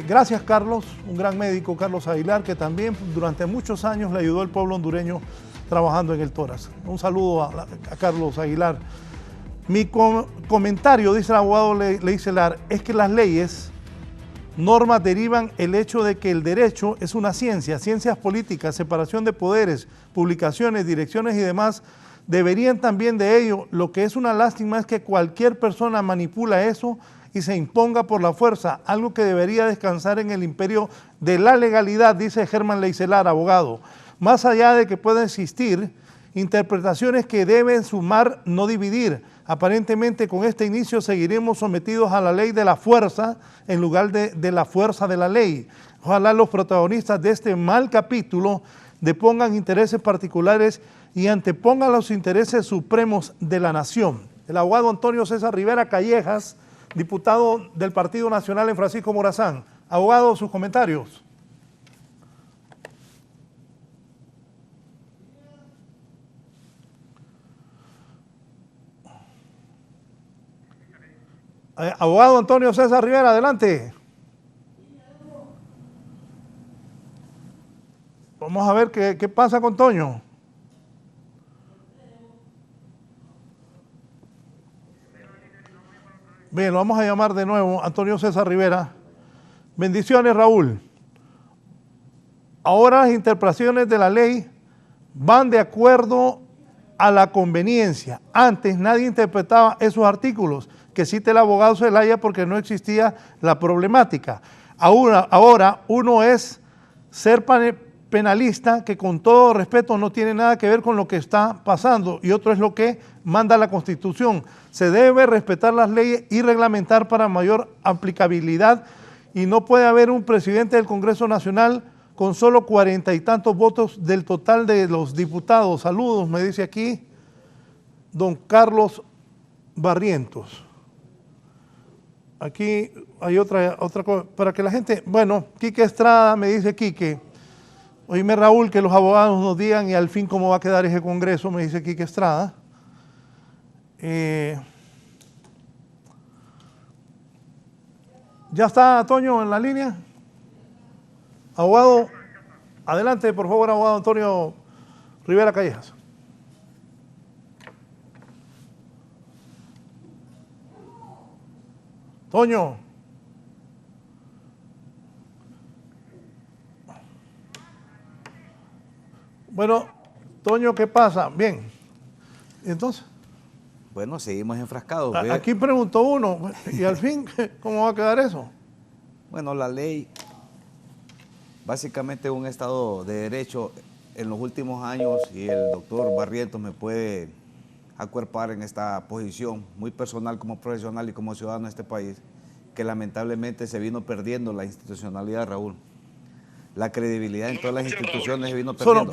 Gracias, Carlos, un gran médico, Carlos Aguilar, que también durante muchos años le ayudó al pueblo hondureño trabajando en el Toras. Un saludo a Carlos Aguilar. Mi comentario, dice el abogado Leicelar, es que las leyes, normas derivan el hecho de que el derecho es una ciencia, ciencias políticas, separación de poderes, publicaciones, direcciones y demás, deberían también de ello. Lo que es una lástima es que cualquier persona manipula eso y se imponga por la fuerza, algo que debería descansar en el imperio de la legalidad, dice Germán Leicelar, abogado. Más allá de que puedan existir interpretaciones que deben sumar, no dividir. Aparentemente con este inicio seguiremos sometidos a la ley de la fuerza en lugar de la fuerza de la ley. Ojalá los protagonistas de este mal capítulo depongan intereses particulares y antepongan los intereses supremos de la nación. El abogado Antonio César Rivera Callejas, diputado del Partido Nacional en Francisco Morazán. Abogado, sus comentarios. Abogado Antonio César Rivera, adelante. Vamos a ver qué pasa con Toño. Bien, lo vamos a llamar de nuevo, Antonio César Rivera. Bendiciones, Raúl. Ahora las interpretaciones de la ley van de acuerdo a la conveniencia. Antes nadie interpretaba esos artículos que cita el abogado Zelaya porque no existía la problemática. Ahora uno es ser penalista, que con todo respeto no tiene nada que ver con lo que está pasando, y otro es lo que manda la Constitución. Se debe respetar las leyes y reglamentar para mayor aplicabilidad, y no puede haber un presidente del Congreso Nacional con solo 40 y tantos votos del total de los diputados. Saludos, me dice aquí don Carlos Barrientos. Aquí hay otra cosa, para que la gente, bueno, Quique Estrada, me dice Quique, oíme Raúl, que los abogados nos digan y al fin cómo va a quedar ese Congreso, me dice Quique Estrada. ¿Ya está Toño en la línea? Abogado, adelante, por favor, abogado Antonio Rivera Callejas. Toño. Bueno, Toño, ¿qué pasa? Bien. Entonces. Bueno, seguimos enfrascados. Aquí preguntó uno, y al fin, ¿cómo va a quedar eso? Bueno, la ley, básicamente un Estado de Derecho en los últimos años, y el doctor Barrientos me puede acuerpar en esta posición, muy personal como profesional y como ciudadano de este país, que lamentablemente se vino perdiendo la institucionalidad, Raúl. La credibilidad en todas las instituciones se vino perdiendo.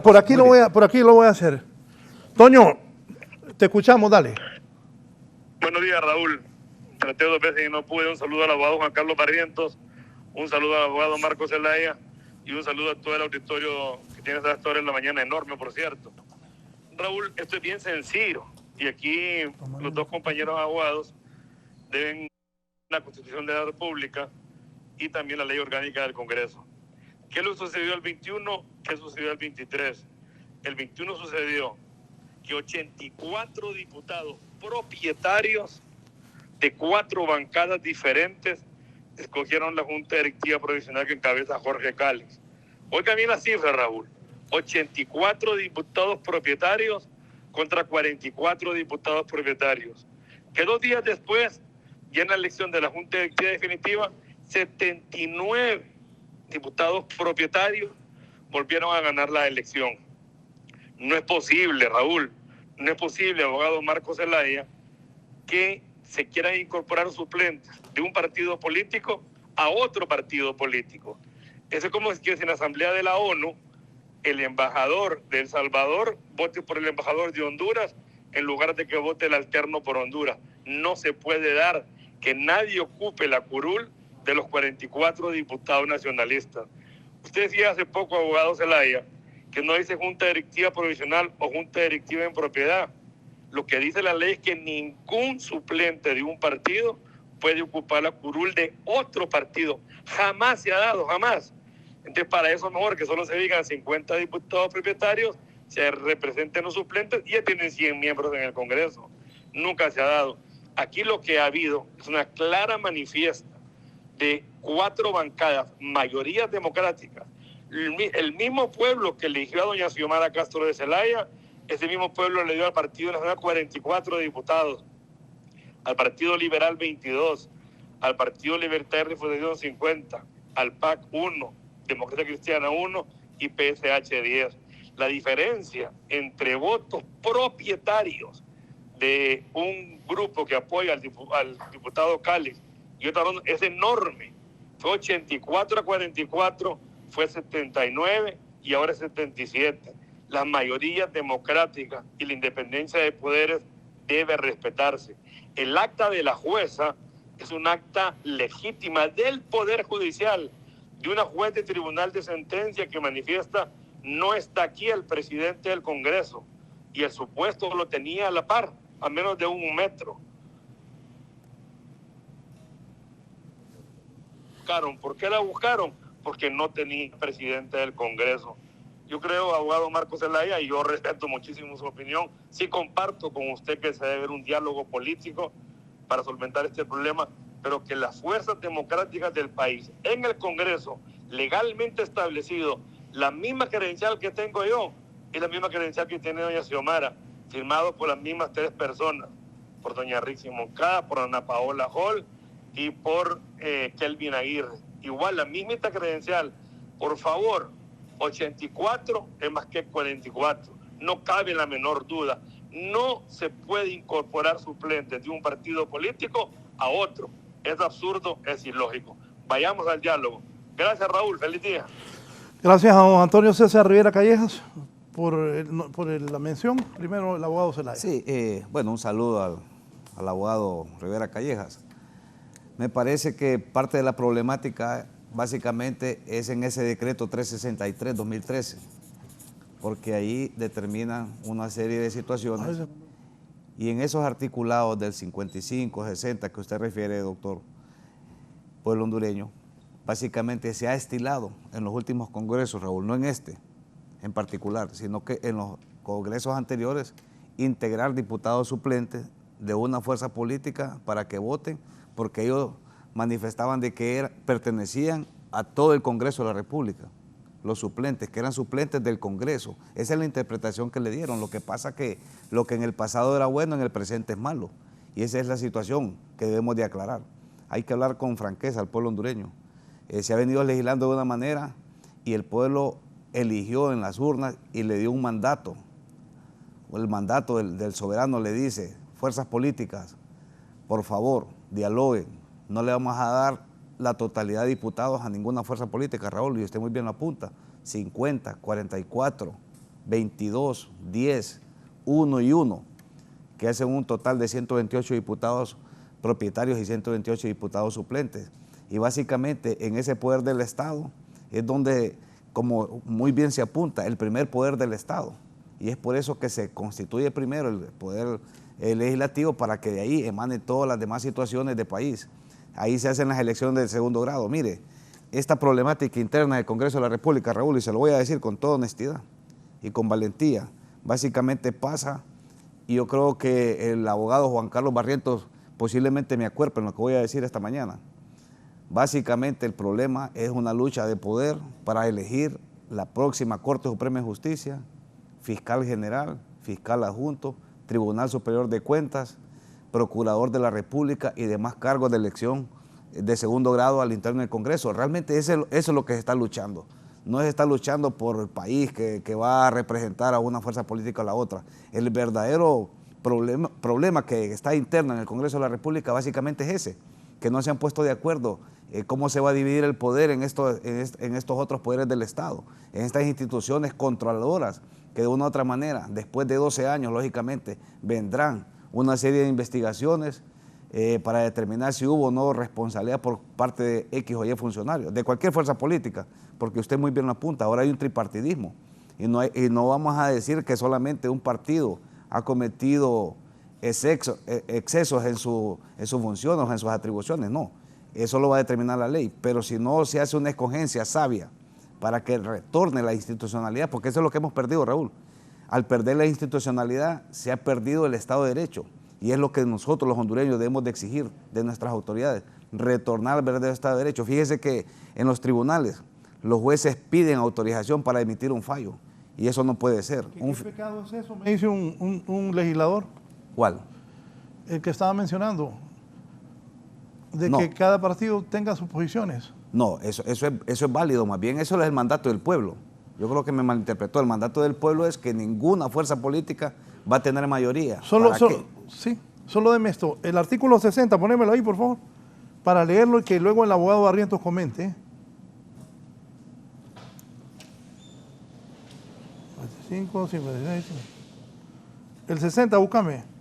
Por aquí lo voy a hacer. Toño, te escuchamos, dale. Buenos días, Raúl. Traté 2 veces y no pude. Un saludo al abogado Juan Carlos Barrientos, un saludo al abogado Marco Zelaya y un saludo a todo el auditorio que tiene esta hora en la mañana, enorme, por cierto. Raúl, esto es bien sencillo, y aquí los 2 compañeros abogados deben la Constitución de la República y también la Ley Orgánica del Congreso. ¿Qué le sucedió el 21? ¿Qué sucedió el 23? El 21 sucedió que 84 diputados propietarios de 4 bancadas diferentes escogieron la Junta Directiva Provisional que encabeza Jorge Cálix. Oiga bien la cifra, Raúl. 84 diputados propietarios contra 44 diputados propietarios. Que 2 días después, ya en la elección de la Junta Directiva Definitiva, 79 diputados propietarios volvieron a ganar la elección. No es posible, Raúl, no es posible, abogado Marco Zelaya, que se quieran incorporar suplentes de un partido político a otro partido político. Eso es como si en la Asamblea de la ONU el embajador de El Salvador vote por el embajador de Honduras en lugar de que vote el alterno por Honduras. No se puede dar que nadie ocupe la curul de los 44 diputados nacionalistas. Usted decía hace poco, abogado Zelaya, que no dice Junta Directiva Provisional o Junta Directiva en propiedad. Lo que dice la ley es que ningún suplente de un partido puede ocupar la curul de otro partido. Jamás se ha dado, jamás. Entonces, para eso es mejor que solo se digan 50 diputados propietarios, se representen los suplentes y ya tienen 100 miembros en el Congreso. Nunca se ha dado. Aquí lo que ha habido es una clara manifiesta de 4 bancadas, mayorías democráticas. El mismo pueblo que eligió a doña Xiomara Castro de Zelaya, ese mismo pueblo le dio al Partido Nacional 44 diputados, al Partido Liberal 22, al Partido Libertad y Refundación 50, al PAC 1, Democracia Cristiana 1 y PSH 10. La diferencia entre votos propietarios de un grupo que apoya al diputado Cálix y otro es enorme. Fue 84 a 44, fue 79 y ahora es 77. Las mayorías democráticas y la independencia de poderes debe respetarse. El acta de la jueza es un acta legítima del Poder Judicial, de una juez de tribunal de sentencia que manifiesta no está aquí el presidente del Congreso, y el supuesto lo tenía a la par, a menos de 1 metro. buscaron. ¿Por qué la buscaron? Porque no tenía presidente del Congreso. Yo creo, abogado Marco Zelaya, y yo respeto muchísimo su opinión, sí comparto con usted que se debe haber un diálogo político para solventar este problema, pero que las fuerzas democráticas del país, en el Congreso, legalmente establecido, la misma credencial que tengo yo y la misma credencial que tiene doña Xiomara, firmado por las mismas 3 personas, por doña Rixi Moncada, por Ana Paola Hall y por Kelvin Aguirre. Igual, la mismita credencial. Por favor, 84 es más que 44. No cabe la menor duda. No se puede incorporar suplentes de un partido político a otro. Es absurdo, es ilógico. Vayamos al diálogo. Gracias, Raúl. Feliz día. Gracias a don Antonio César Rivera Callejas por la mención. Primero, el abogado Zelaya. Sí, bueno, un saludo al abogado Rivera Callejas. Me parece que parte de la problemática básicamente es en ese decreto 363-2013, porque ahí determinan una serie de situaciones y en esos articulados del 55, 60 que usted refiere, doctor, pueblo hondureño, básicamente se ha estilado en los últimos congresos, Raúl, no en este en particular, sino que en los congresos anteriores, integrar diputados suplentes de una fuerza política para que voten, porque ellos manifestaban de que pertenecían a todo el Congreso de la República, los suplentes, que eran suplentes del Congreso. Esa es la interpretación que le dieron. Lo que pasa que lo que en el pasado era bueno, en el presente es malo. Y esa es la situación que debemos de aclarar. Hay que hablar con franqueza al pueblo hondureño. Se ha venido legislando de una manera y el pueblo eligió en las urnas y le dio un mandato. El mandato del soberano le dice, fuerzas políticas, por favor, dialoguen. No le vamos a dar la totalidad de diputados a ninguna fuerza política, Raúl, y usted muy bien lo apunta. 50, 44, 22, 10, 1 y 1, que hacen un total de 128 diputados propietarios y 128 diputados suplentes. Y básicamente en ese poder del Estado es donde, como muy bien se apunta, el primer poder del Estado. Y es por eso que se constituye primero el poder legislativo, para que de ahí emanen todas las demás situaciones del país. Ahí se hacen las elecciones del segundo grado. Mire, esta problemática interna del Congreso de la República, Raúl, y se lo voy a decir con toda honestidad y con valentía, básicamente pasa, y yo creo que el abogado Juan Carlos Barrientos posiblemente me acuerpe en lo que voy a decir esta mañana. Básicamente el problema es una lucha de poder para elegir la próxima Corte Suprema de Justicia, fiscal general, fiscal adjunto, Tribunal Superior de Cuentas, Procurador de la República y demás cargos de elección de segundo grado al interno del Congreso. Realmente eso es lo que se está luchando. No se está luchando por el país que va a representar a una fuerza política o a la otra. El verdadero problema que está interno en el Congreso de la República básicamente es ese, que no se han puesto de acuerdo cómo se va a dividir el poder en estos otros poderes del Estado, en estas instituciones controladoras que de una u otra manera, después de 12 años, lógicamente, vendrán una serie de investigaciones para determinar si hubo o no responsabilidad por parte de X o Y funcionarios, de cualquier fuerza política, porque usted muy bien lo apunta, ahora hay un tripartidismo y no vamos a decir que solamente un partido ha cometido excesos en sus funciones o en sus atribuciones, no, eso lo va a determinar la ley, pero si no se hace una escogencia sabia para que retorne la institucionalidad, porque eso es lo que hemos perdido, Raúl. Al perder la institucionalidad se ha perdido el Estado de Derecho y es lo que nosotros los hondureños debemos de exigir de nuestras autoridades, retornar al verdadero Estado de Derecho. Fíjese que en los tribunales los jueces piden autorización para emitir un fallo y eso no puede ser. ¿Qué pecado es eso? Me dice un legislador. ¿Cuál? El que estaba mencionando, de que cada partido tenga sus posiciones. No, eso es válido, más bien eso es el mandato del pueblo. Yo creo que me malinterpretó. El mandato del pueblo es que ninguna fuerza política va a tener mayoría. Solo deme esto. El artículo 60, ponémelo ahí, por favor, para leerlo y que luego el abogado Barrientos comente. 55, 56. El 60, búscame.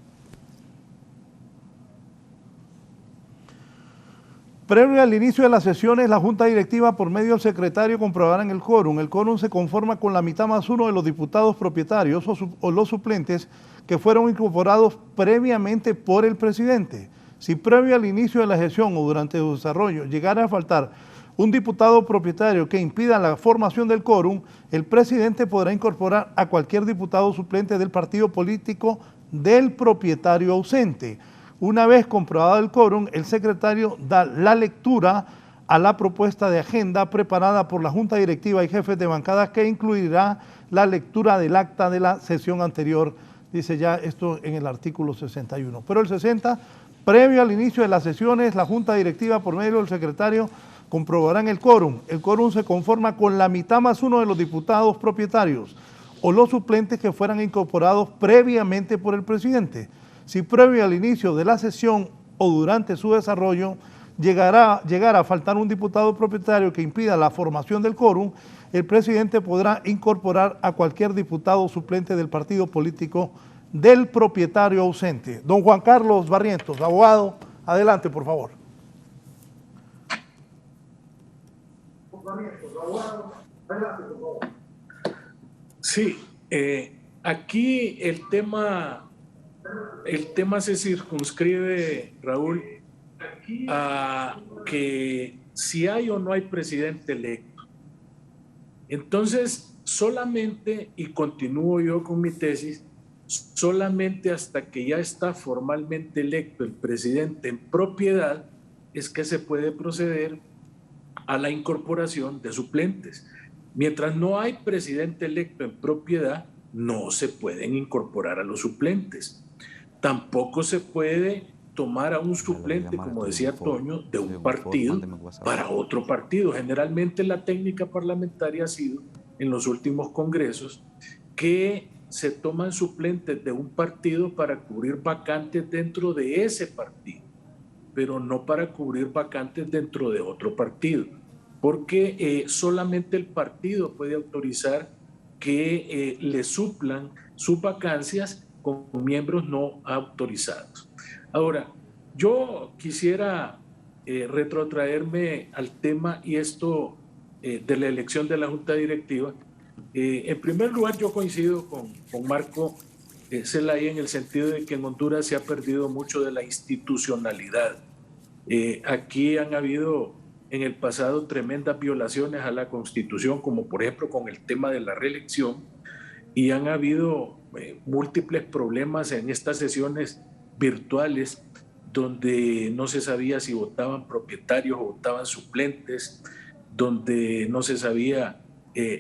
Previo al inicio de las sesiones, la Junta Directiva, por medio del secretario, comprobarán el quórum. El quórum se conforma con la mitad más uno de los diputados propietarios o los suplentes que fueron incorporados previamente por el presidente. Si previo al inicio de la sesión o durante su desarrollo llegara a faltar un diputado propietario que impida la formación del quórum, el presidente podrá incorporar a cualquier diputado suplente del partido político del propietario ausente. Una vez comprobado el quórum, el secretario da la lectura a la propuesta de agenda preparada por la Junta Directiva y jefes de bancadas, que incluirá la lectura del acta de la sesión anterior. Dice ya esto en el artículo 61. Pero el 60, previo al inicio de las sesiones, la Junta Directiva por medio del secretario comprobarán el quórum. El quórum se conforma con la mitad más uno de los diputados propietarios o los suplentes que fueran incorporados previamente por el presidente. Si previo al inicio de la sesión o durante su desarrollo llegara a faltar un diputado propietario que impida la formación del quórum, el presidente podrá incorporar a cualquier diputado suplente del partido político del propietario ausente. Don Juan Carlos Barrientos, abogado, adelante, por favor. Sí, aquí el tema se circunscribe, Raúl, a que si hay o no hay presidente electo. Entonces, solamente, y continúo yo con mi tesis, solamente hasta que ya está formalmente electo el presidente en propiedad es que se puede proceder a la incorporación de suplentes. Mientras no hay presidente electo en propiedad, no se pueden incorporar a los suplentes. Tampoco se puede tomar a un suplente, como decía Toño, de un partido para otro partido. Generalmente la técnica parlamentaria ha sido, en los últimos congresos, que se toman suplentes de un partido para cubrir vacantes dentro de ese partido, pero no para cubrir vacantes dentro de otro partido, porque solamente el partido puede autorizar que le suplan sus vacancias con miembros no autorizados. Ahora, yo quisiera retrotraerme al tema y esto de la elección de la Junta Directiva. En primer lugar, yo coincido con Marco Zelaya en el sentido de que en Honduras se ha perdido mucho de la institucionalidad. Aquí han habido en el pasado tremendas violaciones a la Constitución, como por ejemplo con el tema de la reelección, y han habido múltiples problemas en estas sesiones virtuales donde no se sabía si votaban propietarios o votaban suplentes, donde no se sabía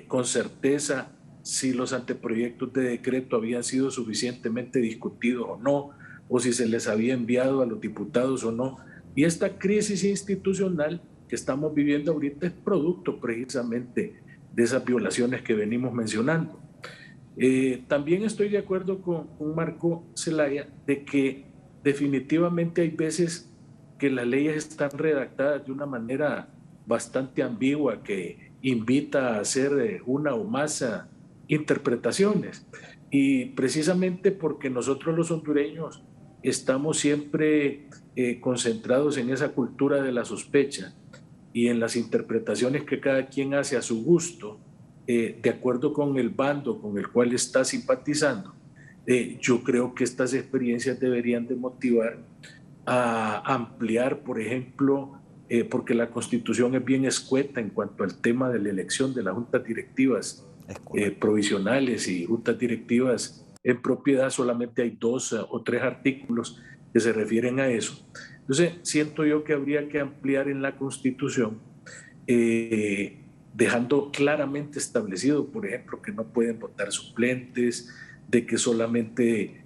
con certeza si los anteproyectos de decreto habían sido suficientemente discutidos o no, o si se les había enviado a los diputados o no. Y esta crisis institucional que estamos viviendo ahorita es producto precisamente de esas violaciones que venimos mencionando. También estoy de acuerdo con Marco Zelaya de que definitivamente hay veces que las leyes están redactadas de una manera bastante ambigua que invita a hacer una o más interpretaciones. Y precisamente porque nosotros los hondureños estamos siempre concentrados en esa cultura de la sospecha y en las interpretaciones que cada quien hace a su gusto, de acuerdo con el bando con el cual está simpatizando, yo creo que estas experiencias deberían de motivar a ampliar, por ejemplo, porque la Constitución es bien escueta en cuanto al tema de la elección de las juntas directivas provisionales y juntas directivas en propiedad. Solamente hay 2 o 3 artículos que se refieren a eso. Entonces, siento yo que habría que ampliar en la Constitución, dejando claramente establecido, por ejemplo, que no pueden votar suplentes, de que solamente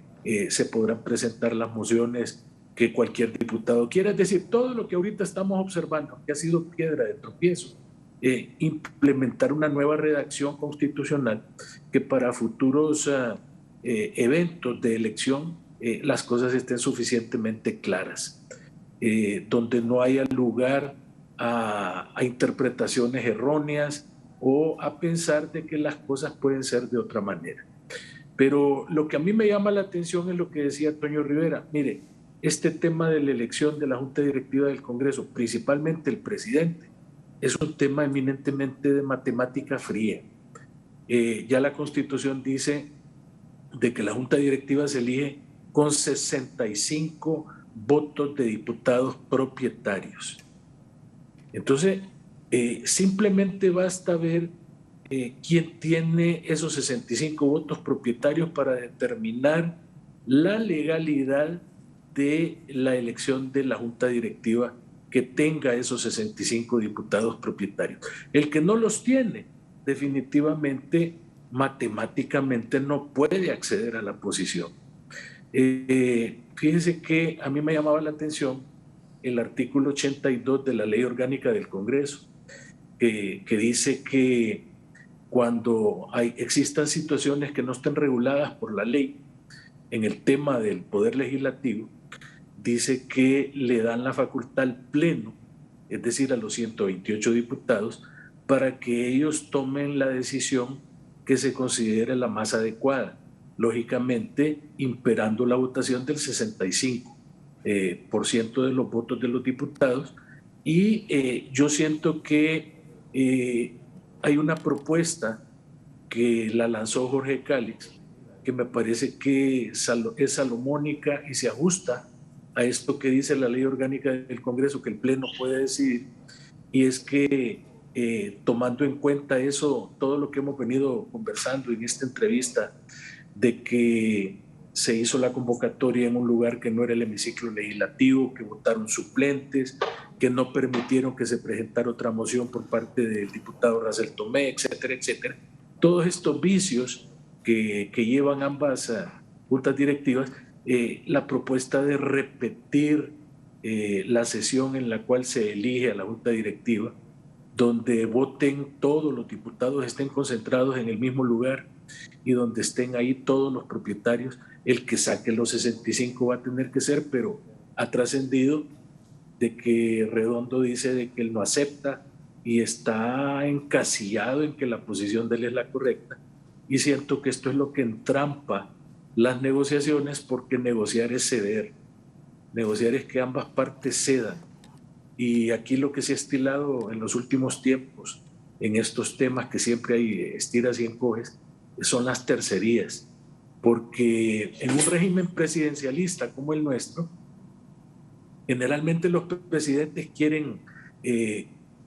se podrán presentar las mociones que cualquier diputado quiera. Es decir, todo lo que ahorita estamos observando, que ha sido piedra de tropiezo, implementar una nueva redacción constitucional que para futuros eventos de elección las cosas estén suficientemente claras, donde no haya lugar a interpretaciones erróneas o a pensar de que las cosas pueden ser de otra manera. Pero lo que a mí me llama la atención es lo que decía Toño Rivera. Mire, este tema de la elección de la Junta Directiva del Congreso, principalmente el presidente, es un tema eminentemente de matemática fría. Ya la Constitución dice de que la Junta Directiva se elige con 65 votos de diputados propietarios. Entonces, Simplemente basta ver quién tiene esos 65 votos propietarios para determinar la legalidad de la elección de la junta directiva que tenga esos 65 diputados propietarios. El que no los tiene, definitivamente, matemáticamente no puede acceder a la posición. Fíjense que a mí me llamaba la atención el artículo 82 de la Ley Orgánica del Congreso, que dice que cuando existan situaciones que no estén reguladas por la ley en el tema del Poder Legislativo, dice que le dan la facultad al Pleno, es decir, a los 128 diputados, para que ellos tomen la decisión que se considere la más adecuada, lógicamente imperando la votación del 65% de los votos de los diputados. Y yo siento que hay una propuesta que la lanzó Jorge Cálix, que me parece que es salomónica y se ajusta a esto que dice la Ley Orgánica del Congreso, que el Pleno puede decidir, y es que tomando en cuenta eso, todo lo que hemos venido conversando en esta entrevista, de que se hizo la convocatoria en un lugar que no era el hemiciclo legislativo, que votaron suplentes, que no permitieron que se presentara otra moción por parte del diputado Racel Tomé, etcétera, etcétera. Todos estos vicios que llevan ambas juntas directivas, la propuesta de repetir la sesión en la cual se elige a la junta directiva, donde voten todos los diputados, estén concentrados en el mismo lugar y donde estén ahí todos los propietarios. El que saque los 65 va a tener que ser, pero ha trascendido de que Redondo dice de que él no acepta y está encasillado en que la posición de él es la correcta. Y siento que esto es lo que entrampa las negociaciones, porque negociar es ceder, negociar es que ambas partes cedan. Y aquí lo que se ha estilado en los últimos tiempos, en estos temas que siempre hay estiras y encoges, son las tercerías. Porque en un régimen presidencialista como el nuestro, generalmente los presidentes quieren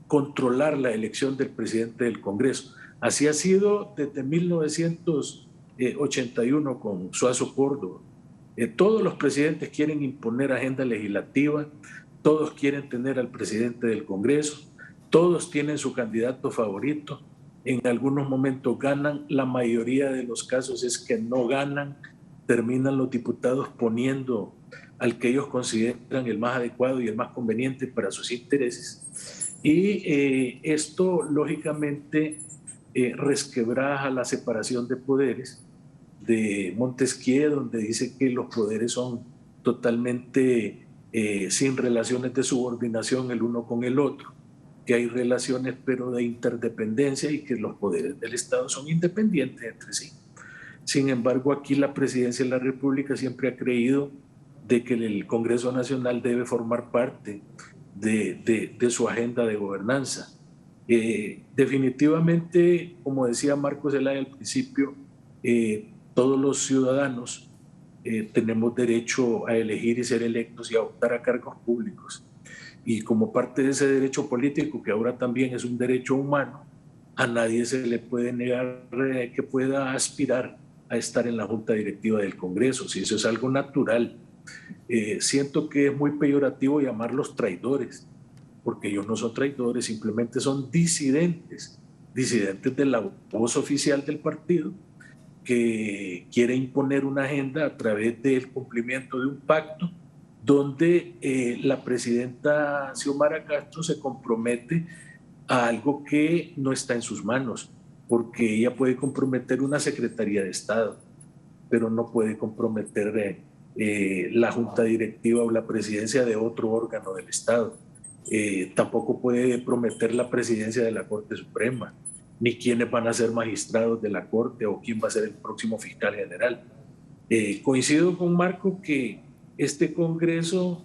controlar la elección del presidente del Congreso. Así ha sido desde 1981 con Suazo Córdoba. Todos los presidentes quieren imponer agenda legislativa, todos quieren tener al presidente del Congreso, todos tienen su candidato favorito. En algunos momentos ganan, la mayoría de los casos es que no ganan, terminan los diputados poniendo al que ellos consideran el más adecuado y el más conveniente para sus intereses. Y esto, lógicamente, resquebraja la separación de poderes de Montesquieu, donde dice que los poderes son totalmente sin relaciones de subordinación el uno con el otro, que hay relaciones pero de interdependencia y que los poderes del Estado son independientes entre sí. Sin embargo, aquí la Presidencia de la República siempre ha creído de que el Congreso Nacional debe formar parte de su agenda de gobernanza. Definitivamente, como decía Marco Zelaya al principio, todos los ciudadanos tenemos derecho a elegir y ser electos y a optar a cargos públicos. Y como parte de ese derecho político, que ahora también es un derecho humano, a nadie se le puede negar que pueda aspirar a estar en la junta directiva del Congreso, si eso es algo natural. Siento que es muy peyorativo llamarlos traidores, porque ellos no son traidores, simplemente son disidentes de la voz oficial del partido, que quiere imponer una agenda a través del cumplimiento de un pacto donde la presidenta Xiomara Castro se compromete a algo que no está en sus manos, porque ella puede comprometer una Secretaría de Estado, pero no puede comprometer la Junta Directiva o la presidencia de otro órgano del Estado. Tampoco puede prometer la presidencia de la Corte Suprema, ni quiénes van a ser magistrados de la Corte o quién va a ser el próximo fiscal general. Coincido con Marco que este Congreso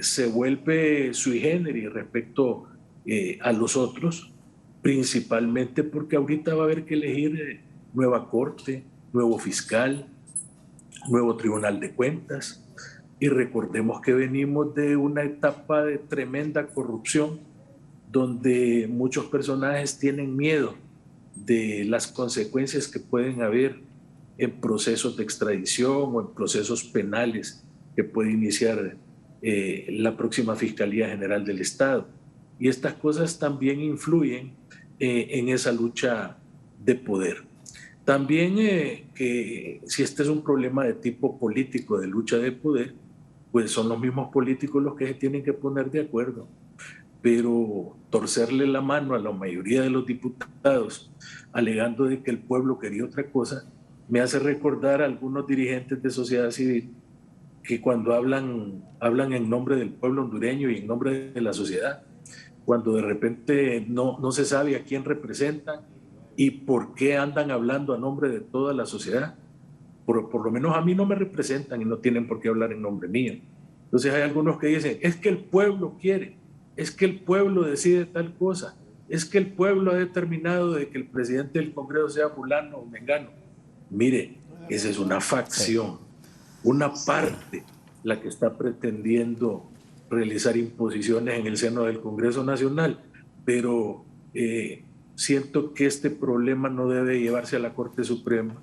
se vuelve sui generis respecto a los otros, principalmente porque ahorita va a haber que elegir nueva Corte, nuevo fiscal, nuevo Tribunal de Cuentas, y recordemos que venimos de una etapa de tremenda corrupción donde muchos personajes tienen miedo de las consecuencias que pueden haber en procesos de extradición o en procesos penales que puede iniciar la próxima Fiscalía General del Estado. Y estas cosas también influyen en esa lucha de poder. También que si este es un problema de tipo político, de lucha de poder, pues son los mismos políticos los que se tienen que poner de acuerdo. Pero torcerle la mano a la mayoría de los diputados alegando de que el pueblo quería otra cosa, me hace recordar a algunos dirigentes de sociedad civil que cuando hablan en nombre del pueblo hondureño y en nombre de la sociedad, cuando de repente no se sabe a quién representan y por qué andan hablando a nombre de toda la sociedad. Por lo menos a mí no me representan y no tienen por qué hablar en nombre mío. Entonces hay algunos que dicen, es que el pueblo quiere, es que el pueblo decide tal cosa, es que el pueblo ha determinado de que el presidente del Congreso sea fulano o mengano. Mire, esa es una facción, una parte la que está pretendiendo realizar imposiciones en el seno del Congreso Nacional, pero siento que este problema no debe llevarse a la Corte Suprema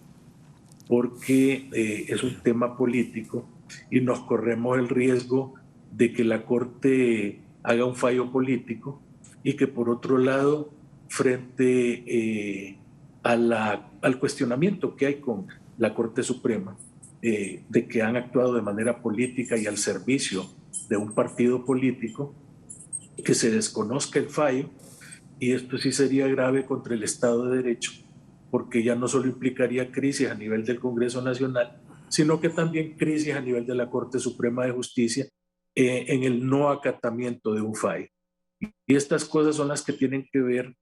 porque es un tema político y nos corremos el riesgo de que la Corte haga un fallo político y que por otro lado, frente al cuestionamiento que hay con la Corte Suprema, de que han actuado de manera política y al servicio de un partido político, que se desconozca el fallo, y esto sí sería grave contra el Estado de Derecho, porque ya no solo implicaría crisis a nivel del Congreso Nacional, sino que también crisis a nivel de la Corte Suprema de Justicia en el no acatamiento de un fallo. Y estas cosas son las que tienen que ver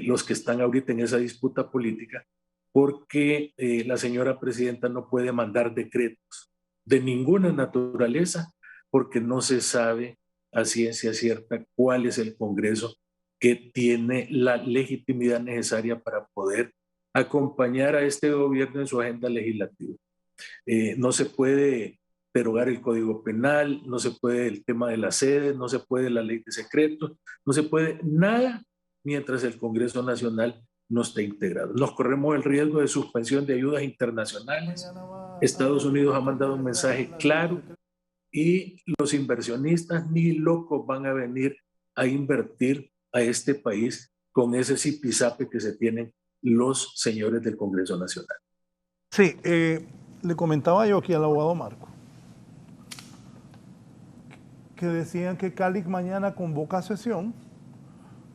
los que están ahorita en esa disputa política, porque la señora presidenta no puede mandar decretos de ninguna naturaleza porque no se sabe a ciencia cierta cuál es el Congreso que tiene la legitimidad necesaria para poder acompañar a este gobierno en su agenda legislativa. No se puede derogar el Código Penal, no se puede el tema de las sedes, no se puede la ley de secretos, no se puede nada mientras el Congreso Nacional no esté integrado. Nos corremos el riesgo de suspensión de ayudas internacionales. Estados Unidos ha mandado un mensaje claro y los inversionistas ni locos van a venir a invertir a este país con ese zipizape que se tienen los señores del Congreso Nacional. Sí, le comentaba yo aquí al abogado Marco que decían que Calix mañana convoca sesión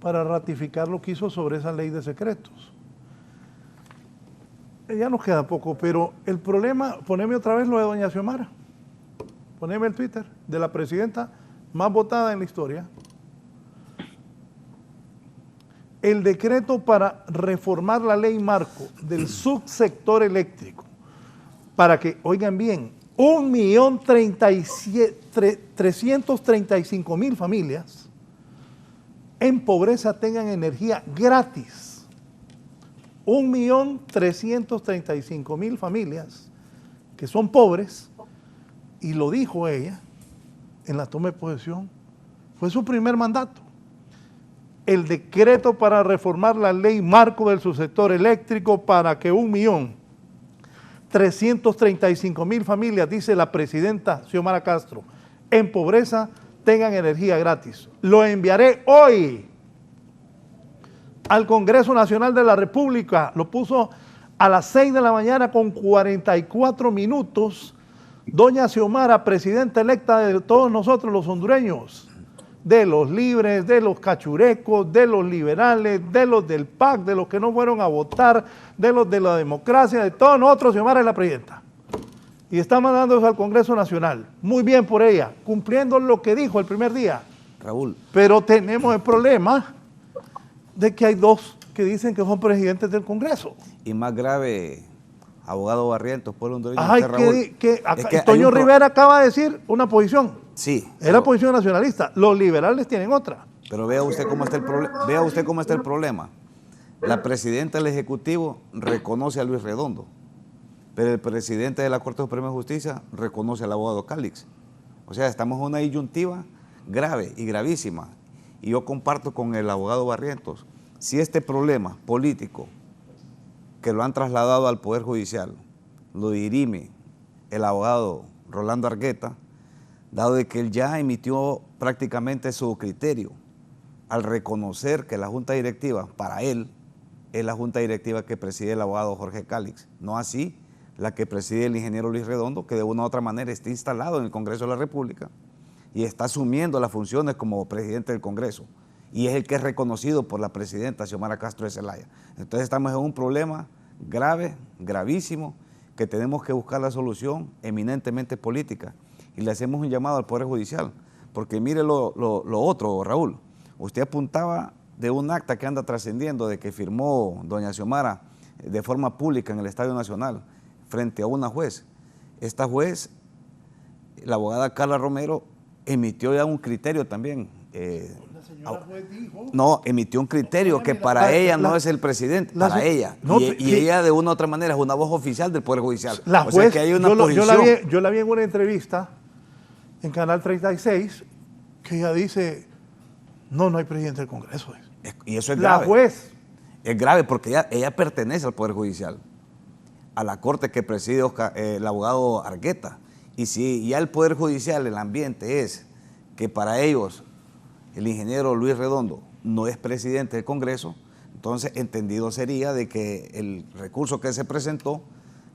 para ratificar lo que hizo sobre esa ley de secretos. Ya nos queda poco, pero el problema, poneme otra vez lo de doña Xiomara, poneme el Twitter de la presidenta más votada en la historia. El decreto para reformar la ley marco del subsector eléctrico para que, oigan bien, 1.335.000 familias en pobreza tengan energía gratis. 1.335.000 familias que son pobres, y lo dijo ella en la toma de posesión, fue su primer mandato. El decreto para reformar la ley marco del subsector eléctrico para que 1.335.000 familias, dice la presidenta Xiomara Castro, en pobreza tengan energía gratis. Lo enviaré hoy al Congreso Nacional de la República. Lo puso a las 6 de la mañana con 44 minutos. Doña Xiomara, presidenta electa de todos nosotros los hondureños, de los libres, de los cachurecos, de los liberales, de los del PAC, de los que no fueron a votar, de los de la democracia, de todos nosotros. Xiomara es la presidenta. Y está mandando eso al Congreso Nacional. Muy bien por ella, cumpliendo lo que dijo el primer día. Raúl. Pero tenemos el problema de que hay dos que dicen que son presidentes del Congreso. Y más grave, abogado Barrientos, pueblo hondureño. Ay, Raúl, Toño Rivera acaba de decir una posición. Sí. Es la posición nacionalista. Los liberales tienen otra. Pero vea usted cómo está el problema. La presidenta del Ejecutivo reconoce a Luis Redondo, pero el presidente de la Corte Suprema de Justicia reconoce al abogado Calix. O sea, estamos en una disyuntiva grave y gravísima. y yo comparto con el abogado Barrientos, si este problema político que lo han trasladado al Poder Judicial lo dirime el abogado Rolando Argueta, dado de que él ya emitió prácticamente su criterio al reconocer que la Junta Directiva, para él, es la Junta Directiva que preside el abogado Jorge Calix, no así la que preside el ingeniero Luis Redondo, que de una u otra manera está instalado en el Congreso de la República y está asumiendo las funciones como presidente del Congreso, y es el que es reconocido por la presidenta Xiomara Castro de Zelaya. Entonces estamos en un problema grave, gravísimo, que tenemos que buscar la solución eminentemente política, y le hacemos un llamado al Poder Judicial, porque mire lo otro, Raúl, usted apuntaba de un acta que anda trascendiendo de que firmó doña Xiomara de forma pública en el Estadio Nacional frente a una juez. Esta juez, la abogada Carla Romero, emitió ya un criterio también. La señora juez dijo... No, emitió un criterio que para ella no es el presidente, para ella. No, y ella de una u otra manera es una voz oficial del Poder Judicial. La juez, o sea que hay una posición. Yo la vi en una entrevista en Canal 36 que ella dice, no hay presidente del Congreso. Y eso es grave. La juez. Es grave porque ella pertenece al Poder Judicial, a la corte que preside el abogado Argueta. Y si ya el Poder Judicial, el ambiente es que para ellos el ingeniero Luis Redondo no es presidente del Congreso, entonces entendido sería de que el recurso que se presentó,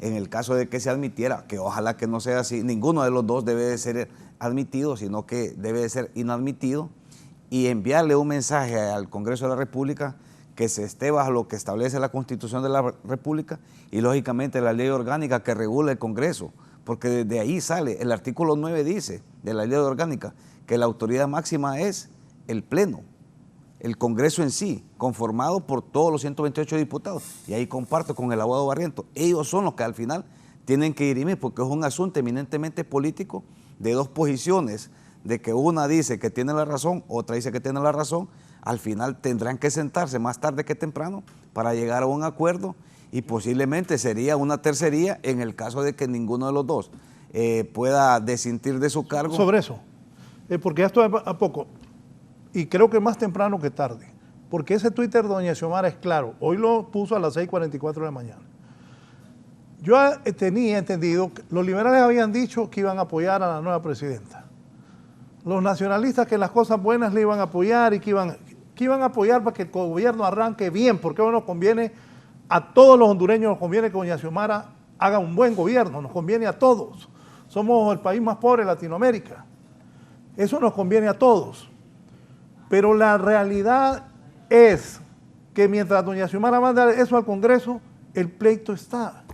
en el caso de que se admitiera, que ojalá que no sea así, ninguno de los dos debe de ser admitido, sino que debe de ser inadmitido, y enviarle un mensaje al Congreso de la República que se esté bajo lo que establece la Constitución de la República y lógicamente la ley orgánica que regula el Congreso, porque desde ahí sale, el artículo 9 dice de la ley orgánica que la autoridad máxima es el Pleno, el Congreso en sí, conformado por todos los 128 diputados, y ahí comparto con el abogado Barrientos, ellos son los que al final tienen que dirimir, porque es un asunto eminentemente político de dos posiciones, de que una dice que tiene la razón, otra dice que tiene la razón, al final tendrán que sentarse más tarde que temprano para llegar a un acuerdo, y posiblemente sería una tercería en el caso de que ninguno de los dos pueda desintir de su cargo. Sobre eso, porque esto es a poco, y creo que más temprano que tarde, porque ese Twitter de doña Xiomara es claro, hoy lo puso a las 6:44 de la mañana. Yo tenía entendido que los liberales habían dicho que iban a apoyar a la nueva presidenta. Los nacionalistas que las cosas buenas le iban a apoyar y que iban a apoyar para que el gobierno arranque bien, porque hoy nos conviene, a todos los hondureños nos conviene que doña Xiomara haga un buen gobierno, nos conviene a todos. Somos el país más pobre de Latinoamérica. Eso nos conviene a todos. Pero la realidad es que mientras doña Xiomara manda eso al Congreso, el pleito está.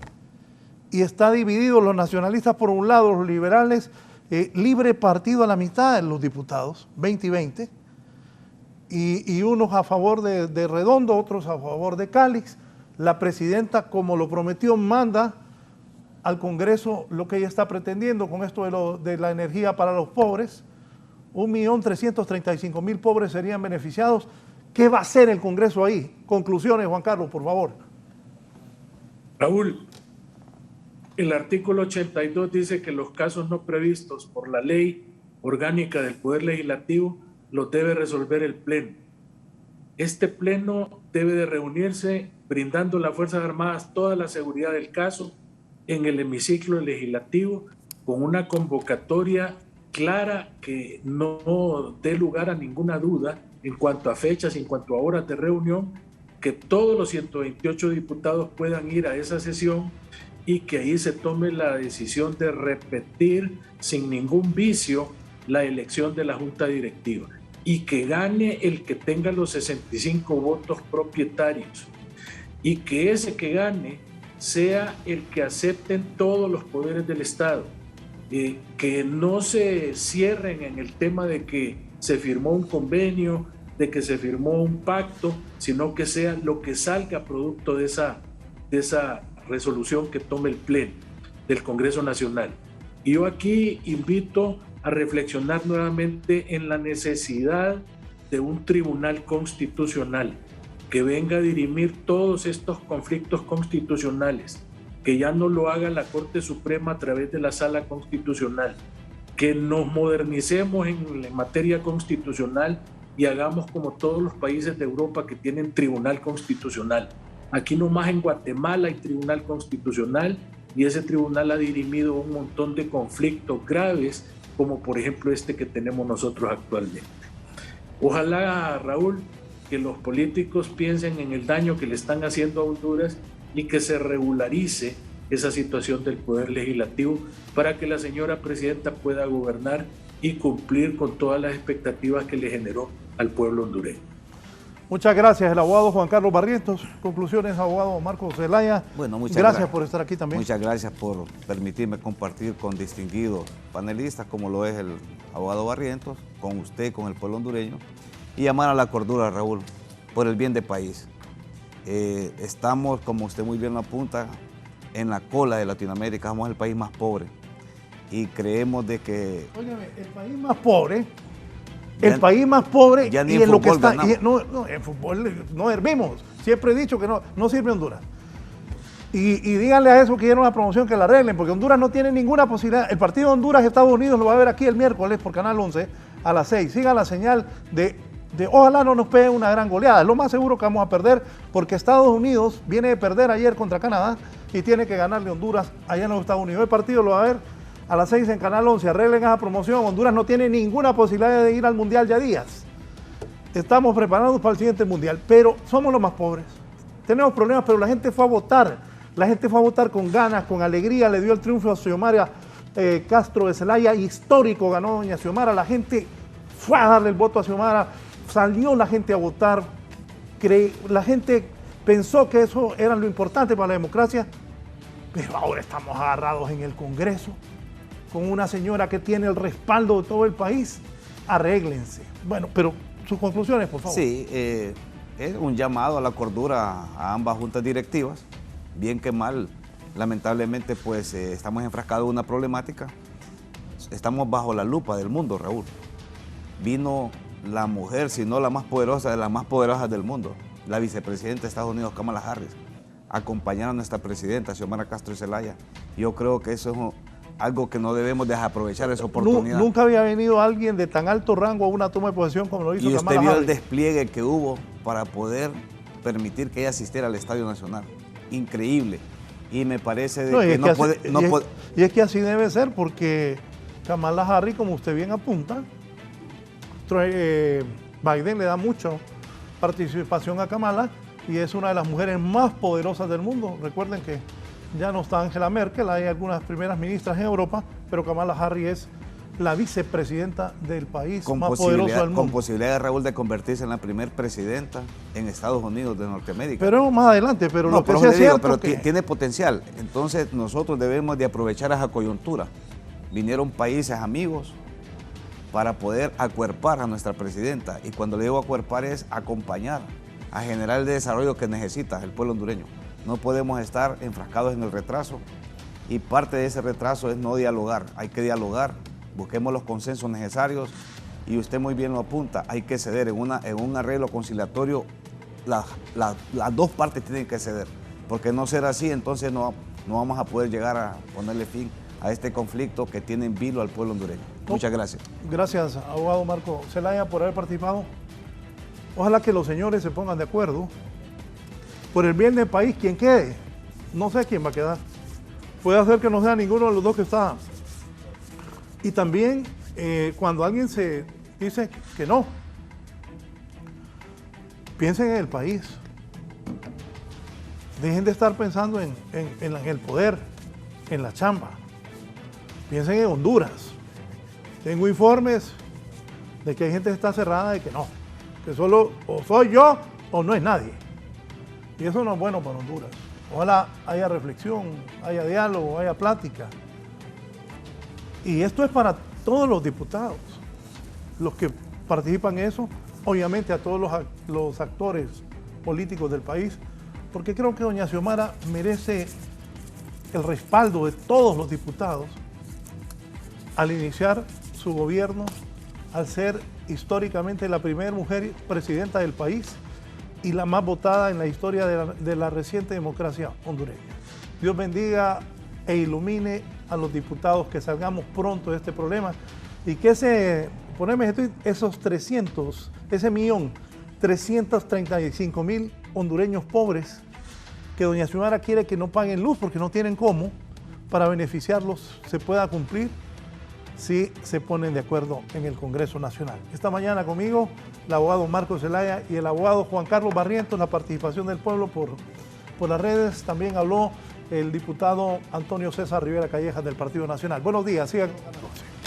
Y está dividido los nacionalistas por un lado, los liberales, libre partido a la mitad en los diputados, 20 y 20, y unos a favor de Redondo, otros a favor de Calix. La presidenta, como lo prometió, manda al Congreso lo que ella está pretendiendo con esto de la energía para los pobres. 1.335.000 pobres serían beneficiados. ¿Qué va a hacer el Congreso ahí? Conclusiones, Juan Carlos, por favor. Raúl, el artículo 82 dice que los casos no previstos por la ley orgánica del Poder Legislativo los debe resolver el Pleno. Este Pleno debe de reunirse brindando a las Fuerzas Armadas toda la seguridad del caso en el hemiciclo legislativo con una convocatoria clara que no dé lugar a ninguna duda en cuanto a fechas, en cuanto a horas de reunión, que todos los 128 diputados puedan ir a esa sesión y que ahí se tome la decisión de repetir sin ningún vicio la elección de la Junta Directiva y que gane el que tenga los 65 votos propietarios y que ese que gane sea el que acepten todos los poderes del Estado, que no se cierren en el tema de que se firmó un convenio, de que se firmó un pacto, sino que sea lo que salga producto de esa resolución que tome el Pleno del Congreso Nacional. Y yo aquí invito a reflexionar nuevamente en la necesidad de un tribunal constitucional que venga a dirimir todos estos conflictos constitucionales, que ya no lo haga la Corte Suprema a través de la Sala Constitucional, que nos modernicemos en materia constitucional y hagamos como todos los países de Europa que tienen tribunal constitucional. Aquí nomás en Guatemala hay tribunal constitucional y ese tribunal ha dirimido un montón de conflictos graves, como por ejemplo este que tenemos nosotros actualmente. Ojalá, Raúl, que los políticos piensen en el daño que le están haciendo a Honduras y que se regularice esa situación del Poder Legislativo para que la señora presidenta pueda gobernar y cumplir con todas las expectativas que le generó al pueblo hondureño. Muchas gracias, el abogado Juan Carlos Barrientos. Conclusiones, abogado Marcos Zelaya. Bueno, muchas gracias por estar aquí también. Muchas gracias por permitirme compartir con distinguidos panelistas, como lo es el abogado Barrientos, con usted, con el pueblo hondureño, y llamar a la cordura, Raúl, por el bien del país. Estamos, como usted muy bien lo apunta, en la cola de Latinoamérica, somos el país más pobre y creemos de que... Óigame, el país más pobre... El país más pobre ya ni y en lo que está... en fútbol no hervimos. Siempre he dicho que no sirve Honduras. Y díganle a eso que dieron la promoción que la arreglen, porque Honduras no tiene ninguna posibilidad. El partido de Honduras-Estados Unidos lo va a ver aquí el miércoles por Canal 11 a las 6. Sigan la señal de ojalá no nos peguen una gran goleada. Es lo más seguro que vamos a perder, porque Estados Unidos viene de perder ayer contra Canadá y tiene que ganarle a Honduras allá en los Estados Unidos. El partido lo va a ver a las 6 en Canal 11, arreglen esa promoción. Honduras no tiene ninguna posibilidad de ir al Mundial ya días. Estamos preparándonos para el siguiente Mundial, pero somos los más pobres. Tenemos problemas, pero la gente fue a votar. La gente fue a votar con ganas, con alegría, le dio el triunfo a Xiomara Castro de Zelaya, histórico ganó doña Xiomara. La gente fue a darle el voto a Xiomara, salió la gente a votar. La gente pensó que eso era lo importante para la democracia, pero ahora estamos agarrados en el Congreso con una señora que tiene el respaldo de todo el país. Arréglense. Bueno, pero sus conclusiones, por favor. Sí, es un llamado a la cordura a ambas juntas directivas. Bien que mal, lamentablemente, pues estamos enfrascados en una problemática. Estamos bajo la lupa del mundo, Raúl. Vino la mujer, si no la más poderosa, de las más poderosas del mundo, la vicepresidenta de Estados Unidos, Kamala Harris, a acompañar a nuestra presidenta, Xiomara Castro de Zelaya. Yo creo que eso es algo que no debemos desaprovechar, esa oportunidad. Nunca había venido alguien de tan alto rango a una toma de posesión como lo hizo Kamala Harris. Y usted vio el despliegue que hubo para poder permitir que ella asistiera al Estadio Nacional. Increíble. Y me parece y es que así debe ser, porque Kamala Harris, como usted bien apunta, Biden le da mucha participación a Kamala y es una de las mujeres más poderosas del mundo. Recuerden que ya no está Angela Merkel, hay algunas primeras ministras en Europa, pero Kamala Harris es la vicepresidenta del país más poderoso del mundo. Con posibilidad, Raúl, de convertirse en la primer presidenta en Estados Unidos de Norteamérica. Pero más adelante, pero no, lo que sí es cierto pero que... tiene potencial. Entonces nosotros debemos de aprovechar esa coyuntura. Vinieron países amigos para poder acuerpar a nuestra presidenta. Y cuando le digo acuerpar es acompañar, a generar el desarrollo que necesita el pueblo hondureño. No podemos estar enfrascados en el retraso. Y parte de ese retraso es no dialogar. Hay que dialogar. Busquemos los consensos necesarios y usted muy bien lo apunta, hay que ceder en un arreglo conciliatorio, las dos partes tienen que ceder, porque no ser así, entonces no vamos a poder llegar a ponerle fin a este conflicto que tiene en vilo al pueblo hondureño. Muchas gracias. Gracias, abogado Marco Zelaya, por haber participado. Ojalá que los señores se pongan de acuerdo. Por el bien del país, quien quede, no sé quién va a quedar. Puede ser que no sea ninguno de los dos que está. Y también cuando alguien se dice que no, piensen en el país. Dejen de estar pensando en el poder, en la chamba. Piensen en Honduras. Tengo informes de que hay gente que está cerrada de que no, que solo o soy yo o no es nadie. Y eso no es bueno para Honduras. Ojalá haya reflexión, haya diálogo, haya plática. Y esto es para todos los diputados, los que participan en eso, obviamente a todos los actores políticos del país, porque creo que doña Xiomara merece el respaldo de todos los diputados al iniciar su gobierno, al ser históricamente la primera mujer presidenta del país y la más votada en la historia de la reciente democracia hondureña. Dios bendiga e ilumine a los diputados, que salgamos pronto de este problema y que ese poneme ese tweet, esos 335.000 hondureños pobres que doña Xiomara quiere que no paguen luz porque no tienen cómo, para beneficiarlos se pueda cumplir si se ponen de acuerdo en el Congreso Nacional. Esta mañana conmigo el abogado Marcos Zelaya y el abogado Juan Carlos Barrientos, la participación del pueblo por las redes. También habló el diputado Antonio César Rivera Callejas del Partido Nacional. Buenos días, sigan con la noche.